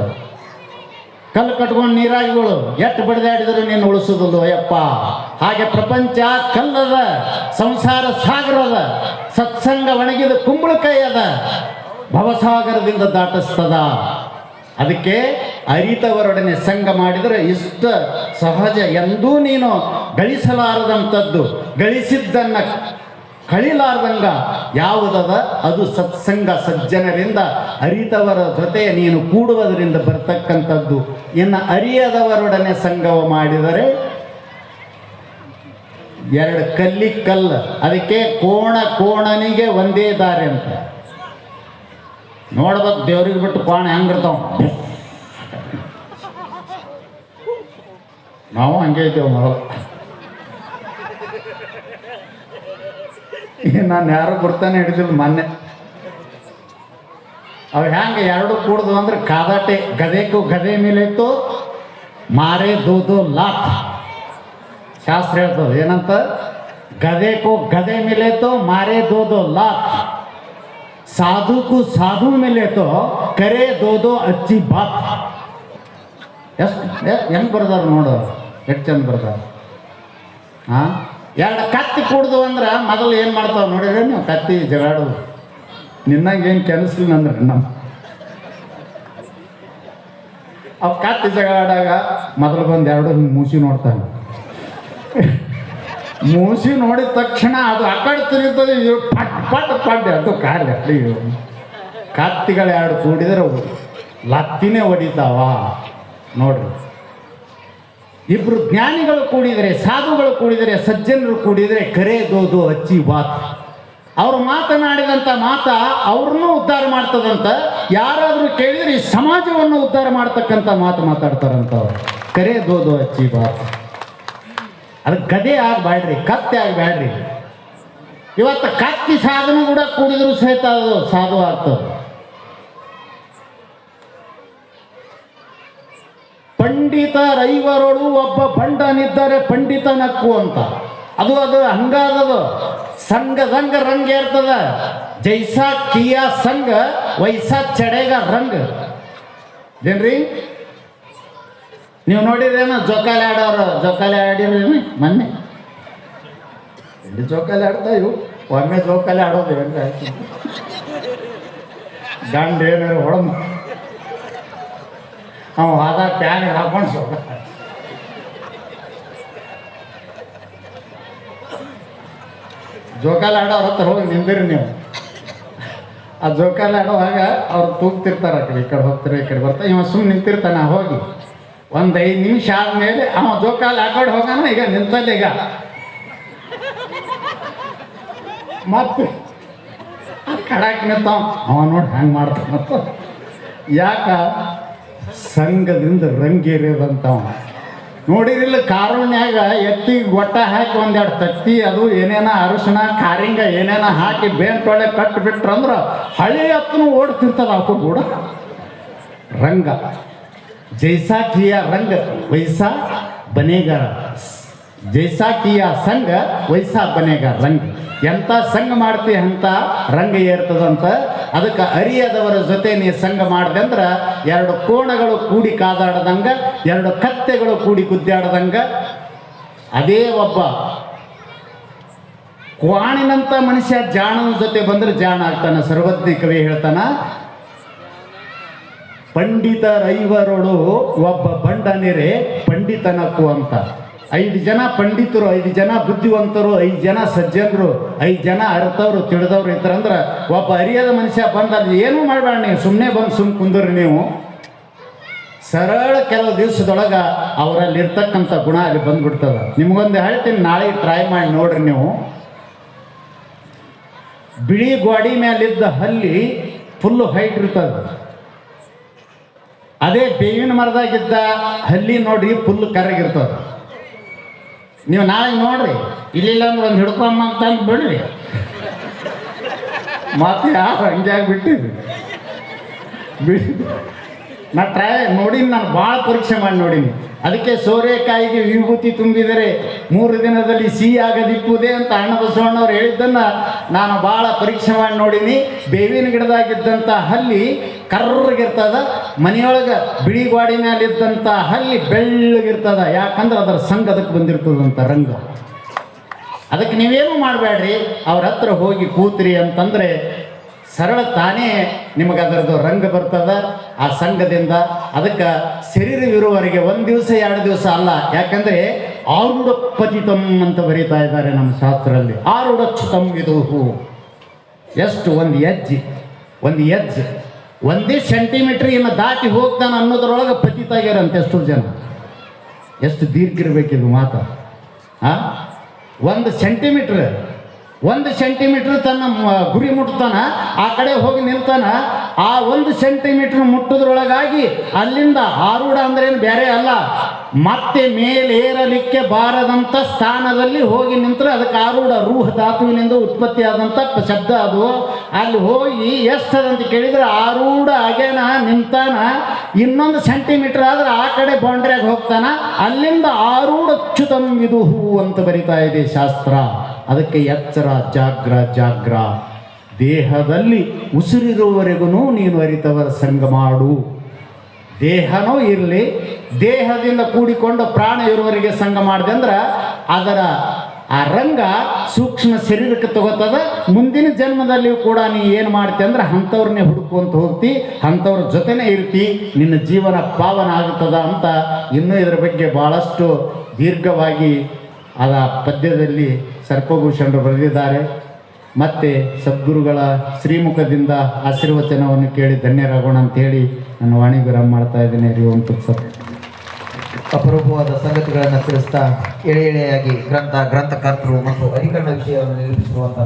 ಕಲ್ಲು ಕಟ್ಕೊಂಡು ನೀರಾಗಿ ಬೀಳು, ಎಷ್ಟು ಬಡದಾಡಿದ್ರು ನೀನು ಉಳಿಸೋದಿಲ್ಲ ಅಯ್ಯಪ್ಪ. ಹಾಗೆ ಪ್ರಪಂಚ ಕಲ್ಲದ, ಸಂಸಾರ ಸಾಗರದ, ಸತ್ಸಂಗ ಒಣಗಿದ ಕುಂಬಳಕಾಯಿ ಅದ, ಭವಸಾಗರದಿಂದ ದಾಟಿಸ್ತದ. ಅದಕ್ಕೆ ಅರಿತವರೊಡನೆ ಸಂಘ ಮಾಡಿದರೆ ಇಷ್ಟ ಸಹಜ. ಎಂದೂ ನೀನು ಗಳಿಸಲಾರದಂಥದ್ದು, ಗಳಿಸಿದ್ದನ್ನು ಕಳಿಲಾರ್ದಂಗ ಯಾವುದದ ಅದು ಸತ್ಸಂಗ. ಸಜ್ಜನರಿಂದ ಅರಿತವರ ಜೊತೆ ನೀನು ಕೂಡುವುದರಿಂದ ಬರ್ತಕ್ಕಂಥದ್ದು. ಇನ್ನು ಅರಿಯದವರೊಡನೆ ಸಂಗವ ಮಾಡಿದರೆ 2 ಕಲ್ಲಿ ಕಲ್ಲು. ಅದಕ್ಕೆ ಕೋಣನಿಗೆ ಒಂದೇ ದಾರಿ ಅಂತ. ನೋಡ್ಬೇಕು ದೇವ್ರಿಗೆ ಬಿಟ್ಟು ಕೋಣ ಹೆಂಗಿರ್ತಾವ. ನಾವು ಹಂಗೆ ಇದ್ದೇವೆ ಮೊದಲು. ನಾನು ಯಾರು ಬರ್ತಾನೆ ಹಿಡಿದಿಲ್ಲ ಮೊನ್ನೆ. ಅವು ಹೆಂಗೆ 2 ಕೂಡ್ದು ಅಂದ್ರೆ ಕಾದಾಟೆ. ಗದೆಗೂ ಗದೆ ಮೇಲೆ ಇತ್ತು, ಮಾರೇ ದೂದು ಲಾತ್. ಶಾಸ್ತ್ರ ಹೇಳ್ತದೆ ಏನಂತ, ಗದೆಗೂ ಗದೆ ಮೇಲೆ ಇತ್ತು, ಮಾರೇ ದೂದು ಲಾತ್. ಸಾಧುಕು ಸಾಧು ಮೇಲೆ ಇತ್ತು, ಕರೆ ದೋದೋ ಅಚ್ಚಿ ಬಾತ್. ಎಷ್ಟು ಹೆಂಗೆ ಬರ್ದಾರ ನೋಡು, ಎಷ್ಟು ಚಂದ ಬರ್ದಾರ. ಹಾಂ, 2 ಕತ್ತಿ ಕುಡ್ದು ಅಂದ್ರೆ ಮೊದಲು ಏನು ಮಾಡ್ತಾವೆ ನೋಡಿದ್ರೆ ನೀವು, ಕತ್ತಿ ಜಗಾಡೋದು. ನಿನ್ನಾಗ ಏನು ಕೆನಿಸ್ಲಿಲ್ಲ ಅಂದ್ರೆ ಅವು ಕತ್ತಿ ಜಗಾಡಾಗ ಮೊದಲು ಬಂದು 2 ಮೂಸಿ ನೋಡ್ತಾನೆ. ಮೂಸಿ ನೋಡಿದ ತಕ್ಷಣ ಅದು ಆ ಕಡೆ ತಿರುಗ್ತದೆ, ಪಟ್ ಪಟ್ ಪಡ್ ಅದು ಕಾರ್ಯ. ಕತ್ತಿಗಳು 2 ಕೂಡಿದ್ರೆ ಲತ್ತಿನೇ ಹೊಡಿತಾವ ನೋಡ್ರಿ. ಇಬ್ರು ಜ್ಞಾನಿಗಳು ಕೂಡಿದರೆ, ಸಾಧುಗಳು ಕೂಡಿದರೆ, ಸಜ್ಜನರು ಕೂಡಿದರೆ ಕರೆ ದೋದು ಅಚ್ಚಿ ಬಾತ್. ಅವರು ಮಾತನಾಡಿದಂಥ ಮಾತ ಅವ್ರನ್ನೂ ಉದ್ಧಾರ ಮಾಡ್ತದಂತ. ಯಾರಾದರೂ ಕೇಳಿದ್ರೆ ಈ ಸಮಾಜವನ್ನು ಉದ್ಧಾರ ಮಾಡ್ತಕ್ಕಂಥ ಮಾತು ಮಾತಾಡ್ತಾರಂತವ್ರು. ಕರೆ ದೋದು ಅಚ್ಚಿ ಬಾತ್. ಅದಕ್ಕೆ ಗದೆ ಆಗಬೇಡ್ರಿ, ಕತ್ತೆ ಆಗಬೇಡ್ರಿ. ಇವತ್ತು ಕತ್ತಿ ಸಾಧನ ಕೂಡ ಕೂಡಿದ್ರು ಸಹಿತ ಅದು ಸಾಧು ಆಗ್ತದೆ. ಪಂಡಿತರೈವರೊಳು ಒಬ್ಬ ಬಂಡನಿದ್ದರೆ ಪಂಡಿತನಕ್ಕು ಅಂತ. ಅದು ಹಂಗಾದದು. ಸಂಘ ರಂಗ ಇರ್ತದ. ಜೈಸಾ ಕಿಯಾ ಸಂಘ ವೈಸಾ ಚಡೆಗ ರಂಗ. ಏನ್ರಿ ನೀವು ನೋಡಿದ್ರೇನ ಜೋಕಾಲಿ ಆಡೋರು? ಜೋಕಾಲಿ ಆಡಿರೇನು ಮೊನ್ನೆ? ಜೋಕಾಲಿ ಆಡ್ತಾ ಇವು ಒಮ್ಮೆ ಜೋಕಾಲಿ ಆಡೋದು ಹೆಂಗೆ ಗಂಡ ಏನಾರು ಹೊಡ ಅವ ಆದ ಪ್ಯಾನ್ ಹಾಕೊಂಡು ಸೋಕ ಜೋಕಾಲಿ ಆಡೋರ ಹತ್ರ ಹೋಗಿ ನಿಂದಿರಿ ನೀವು. ಆ ಜೋಕಾಲಿ ಆಡೋವಾಗ ಅವ್ರು ತೂಗ್ತಿರ್ತಾರ, ಆ ಕಡೆ ಈ ಕಡೆ ಹೋಗ್ತಾರೆ, ಈ ಕಡೆ ಬರ್ತಾರೆ. ಇವ ಸುಮ್ಮನೆ ನಿಂತಿರ್ತಾನೆ. ಹೋಗಿ 1-5 ನಿಮಿಷ ಆದ್ಮೇಲೆ ಅವ ಜೋಕಾಲಿ ಹಾಕೊಂಡು ಹೋಗೋಣ. ಈಗ ನಿಂತಲ್ಲಿ ಈಗ ಮತ್ತೆ ಕಡಾಕ್ ನಿಂತಾವ ಅವ ನೋಡಿ ಹಂಗೆ ಮಾಡ್ತಾನ ಮತ್ತು ಯಾಕ ಸಂಘದಿಂದ ರಂಗೇರಿದಂತವ ನೋಡಿರಿಲ್ಲ ಕಾರುಣ್ಯಾಗ ಎತ್ತಿಗೆ ಗೊಟ್ಟ ಹಾಕಿ ಒಂದೆರಡು ತತ್ತಿ ಅದು ಏನೇನ ಅರಿಶಿನ ಕಾರಿಂಗ ಏನೇನ ಹಾಕಿ ಬೇಂಟೊಳೆ ಕಟ್ಟಿಬಿಟ್ರಂದ್ರೆ ಹಳಿ ಹತ್ತನು ಓಡ್ತಿರ್ತದ ಅವಕ್ಕೂ ಕೂಡ ರಂಗ ಜೈಸಾ ಕಿಯಾ ರಂಗ ವೈಸಾ ಬನೇಗ ಜೈಸಾ ಕಿಯಾ ಸಂಘ ವೈಸಾ ಬನೇಗ ರಂಗ ಎಂಥ ಸಂಘ ಮಾಡ್ತಿ ಅಂತ ರಂಗ ಏರ್ತದಂತ ಅದಕ್ಕೆ ಅರಿಯದವರ ಜೊತೆ ನೀ ಸಂಘ ಮಾಡಿದೆ ಅಂದ್ರೆ ಎರಡು ಕೋಣಗಳು ಕೂಡಿ ಕಾದಾಡ್ದಂಗ ಎರಡು ಕತ್ತೆಗಳು ಕೂಡಿ ಗುದ್ದಾಡ್ದಂಗ ಅದೇ ಒಬ್ಬ ಕ್ವಾಣಿನಂಥ ಮನುಷ್ಯ ಜಾಣನ ಜೊತೆ ಬಂದ್ರೆ ಜಾಣ ಆಗ್ತಾನೆ. ಸರ್ವಜ್ಞ ಕವಿ ಹೇಳ್ತಾನ, ಪಂಡಿತರೈವರೋಡು ಒಬ್ಬ ಬಂಡನಿರೆ ಪಂಡಿತನಕ್ಕು ಅಂತ. 5 ಜನ ಪಂಡಿತರು, 5 ಜನ ಬುದ್ಧಿವಂತರು, 5 ಜನ ಸಜ್ಜನರು, 5 ಜನ ಅರ್ಥವ್ರು ತಿಳಿದವ್ರು ಇದ್ರಂದ್ರೆ ಒಬ್ಬ ಅರಿಯದ ಮನುಷ್ಯ ಬಂದಲ್ಲಿ ಏನೂ ಮಾಡಬೇಡ, ನೀವು ಸುಮ್ಮನೆ ಬಂದು ಸುಮ್ಮನೆ ಕುಂದ್ರಿ. ನೀವು ಸರಳ ಕೆಲವು ದಿವಸದೊಳಗೆ ಅವರಲ್ಲಿ ಇರ್ತಕ್ಕಂಥ ಗುಣ ಅಲ್ಲಿ ಬಂದ್ಬಿಡ್ತದ. ನಿಮ್ಗೊಂದು ಹೇಳ್ತೀನಿ, ನಾಳೆ ಟ್ರೈ ಮಾಡಿ ನೋಡ್ರಿ. ನೀವು ಬಿಳಿ ಗೋಡಿ ಮೇಲಿದ್ದ ಹಲ್ಲಿ ಫುಲ್ಲು ಹೈಟ್ ಇರ್ತದೆ. ಅದೇ ಬೇವಿನ ಮರದಾಗಿದ್ದ ಹಲ್ಲಿ ನೋಡ್ರಿ ಫುಲ್ ಕರಗಿರ್ತದೆ. ನೀವು ನಾಳೆ ನೋಡ್ರಿ, ಇಲ್ಲಿಲ್ಲ ಅಂದ್ರೆ ಒಂದು ಹಿಡ್ಕೊಂಬ ಅಂತಂದು ಬಿಡ್ರಿ. ಮತ್ತೆ ಯಾರು ಹಂಗೆ ಆಗಿಬಿಟ್ಟಿದ್ರಿ ನಾ ಟ್ರೈ ನೋಡೀನಿ, ನಾನು ಭಾಳ ಪರೀಕ್ಷೆ ಮಾಡಿ ನೋಡೀನಿ. ಅದಕ್ಕೆ ಸೋರೆಕಾಯಿಗೆ ವಿಭೂತಿ ತುಂಬಿದರೆ 3 ದಿನದಲ್ಲಿ ಸಿಹಿ ಆಗದಿಪ್ಪುದೇ ಅಂತ ಅಣ್ಣ ಬಸವಣ್ಣವ್ರು ಹೇಳಿದ್ದನ್ನು ನಾನು ಭಾಳ ಪರೀಕ್ಷೆ ಮಾಡಿ ನೋಡೀನಿ. ಬೇವಿನ ಗಿಡದಾಗಿದ್ದಂಥ ಹಲ್ಲಿ ಕರ್ರಗಿರ್ತದ, ಮನೆಯೊಳಗೆ ಬಿಳಿ ಗೋಡಿ ಮೇಲಿದ್ದಂಥ ಹಲ್ಲಿ ಬೆಳ್ಳಗಿರ್ತದ. ಯಾಕಂದ್ರೆ ಅದರ ಸಂಘ ಅದಕ್ಕೆ ಬಂದಿರ್ತದಂಥ ರಂಗ. ಅದಕ್ಕೆ ನೀವೇನು ಮಾಡಬೇಡ್ರಿ, ಅವ್ರ ಹತ್ರ ಹೋಗಿ ಕೂತ್ರಿ ಅಂತಂದರೆ ಸರಳ ತಾನೇ ನಿಮಗೆ ಅದರದ್ದು ರಂಗ ಬರ್ತದ ಆ ಸಂಘದಿಂದ. ಅದಕ್ಕೆ ಶರೀರವಿರುವವರೆಗೆ 1 ದಿವಸ 2 ದಿವಸ ಅಲ್ಲ. ಯಾಕಂದರೆ ಆರುಢಪತಿತಂ ಅಂತ ಬರೀತಾ ಇದ್ದಾರೆ ನಮ್ಮ ಶಾಸ್ತ್ರದಲ್ಲಿ. ಆರುಢಚ್ಯುತಂ ಇದು ಎಷ್ಟು ಒಂದು ಹೆಜ್ಜೆ 1 ಸೆಂಟಿಮೀಟ್ರ್ ಇನ್ನು ದಾಟಿ ಹೋಗ್ತಾನೆ ಅನ್ನೋದ್ರೊಳಗೆ ಪತಿತಾಗ್ಯಾರಂತೆ ಎಷ್ಟೋ ಜನ. ಎಷ್ಟು ದೀರ್ಘ ಇರಬೇಕಿದು ಮಾತು. 1 ಸೆಂಟಿಮೀಟ್ರ್ ತನ್ನ ಗುರಿ ಮುಟ್ತಾನ, ಆ ಕಡೆ ಹೋಗಿ ನಿಲ್ತಾನ. ಆ 1 ಸೆಂಟಿಮೀಟ್ರ್ ಮುಟ್ಟೋದ್ರೊಳಗಾಗಿ ಅಲ್ಲಿಂದ ಆರೂಢ ಅಂದ್ರೇನು ಬೇರೆ ಅಲ್ಲ, ಮತ್ತೆ ಮೇಲೇರಲಿಕ್ಕೆ ಬಾರದಂಥ ಸ್ಥಾನದಲ್ಲಿ ಹೋಗಿ ನಿಂತರೆ ಅದಕ್ಕೆ ಆರೂಢ. ರೂಹ ಧಾತುವಿನಿಂದ ಉತ್ಪತ್ತಿ ಆದಂಥ ಶಬ್ದ ಅದು. ಅಲ್ಲಿ ಹೋಗಿ ಎಷ್ಟದಂತ ಕೇಳಿದರೆ ಆರೂಢ ಆಗೇನ ನಿಂತಾನ. 1 ಸೆಂಟಿಮೀಟ್ರ್ ಆದ್ರೆ ಆ ಕಡೆ ಬೌಂಡ್ರಿಯಾಗ ಹೋಗ್ತಾನ. ಅಲ್ಲಿಂದ ಆರೂಢಚ್ಯುತಂ ವಿದುಹು ಅಂತ ಬರಿತಾ ಇದೆ ಶಾಸ್ತ್ರ. ಅದಕ್ಕೆ ಎಚ್ಚರ, ಜಾಗ್ರ. ದೇಹದಲ್ಲಿ ಉಸಿರಿರುವವರೆಗೂ ನೀನು ಅರಿತವರ ಸಂಘ ಮಾಡು. ದೇಹನೂ ಇರಲಿ, ದೇಹದಿಂದ ಕೂಡಿಕೊಂಡು ಪ್ರಾಣ ಇರುವವರೆಗೆ ಸಂಘ ಮಾಡಿದೆ ಅಂದ್ರೆ ಅದರ ಆ ರಂಗ ಸೂಕ್ಷ್ಮ ಶರೀರಕ್ಕೆ ತಗೋತದ. ಮುಂದಿನ ಜನ್ಮದಲ್ಲಿಯೂ ಕೂಡ ನೀ ಏನು ಮಾಡ್ತಿ ಅಂದ್ರೆ ಅಂಥವ್ರನ್ನೇ ಹುಡುಕುವಂತ ಹೋಗ್ತಿ, ಅಂಥವ್ರ ಜೊತೆನೇ ಇರ್ತಿ, ನಿನ್ನ ಜೀವನ ಪಾವನ ಆಗುತ್ತದ ಅಂತ ಇನ್ನೂ ಇದರ ಬಗ್ಗೆ ಭಾಳಷ್ಟು ದೀರ್ಘವಾಗಿ ಅದ ಪದ್ಯದಲ್ಲಿ ಸರ್ಪಭೂಷಣರು ಬರೆದಿದ್ದಾರೆ. ಮತ್ತು ಸದ್ಗುರುಗಳ ಶ್ರೀಮುಖದಿಂದ ಆಶೀರ್ವಚನವನ್ನು ಕೇಳಿ ಧನ್ಯರಾಗೋಣ ಅಂತೇಳಿ ನಾನು ವಾಣಿ ವಿರಾಮ ಮಾಡ್ತಾ ಇದ್ದೇನೆ. ಅಂತ ಅಪರೂಪವಾದ ಸಂಗತಿಗಳನ್ನು ತಿಳಿಸ್ತಾ ಎಳೆಯಾಗಿ ಗ್ರಂಥಕರ್ತರು ಮತ್ತು ಅಧಿಕರಣ ವಿಷಯವನ್ನು ನಿರೂಪಿಸಿರುವಂತಹ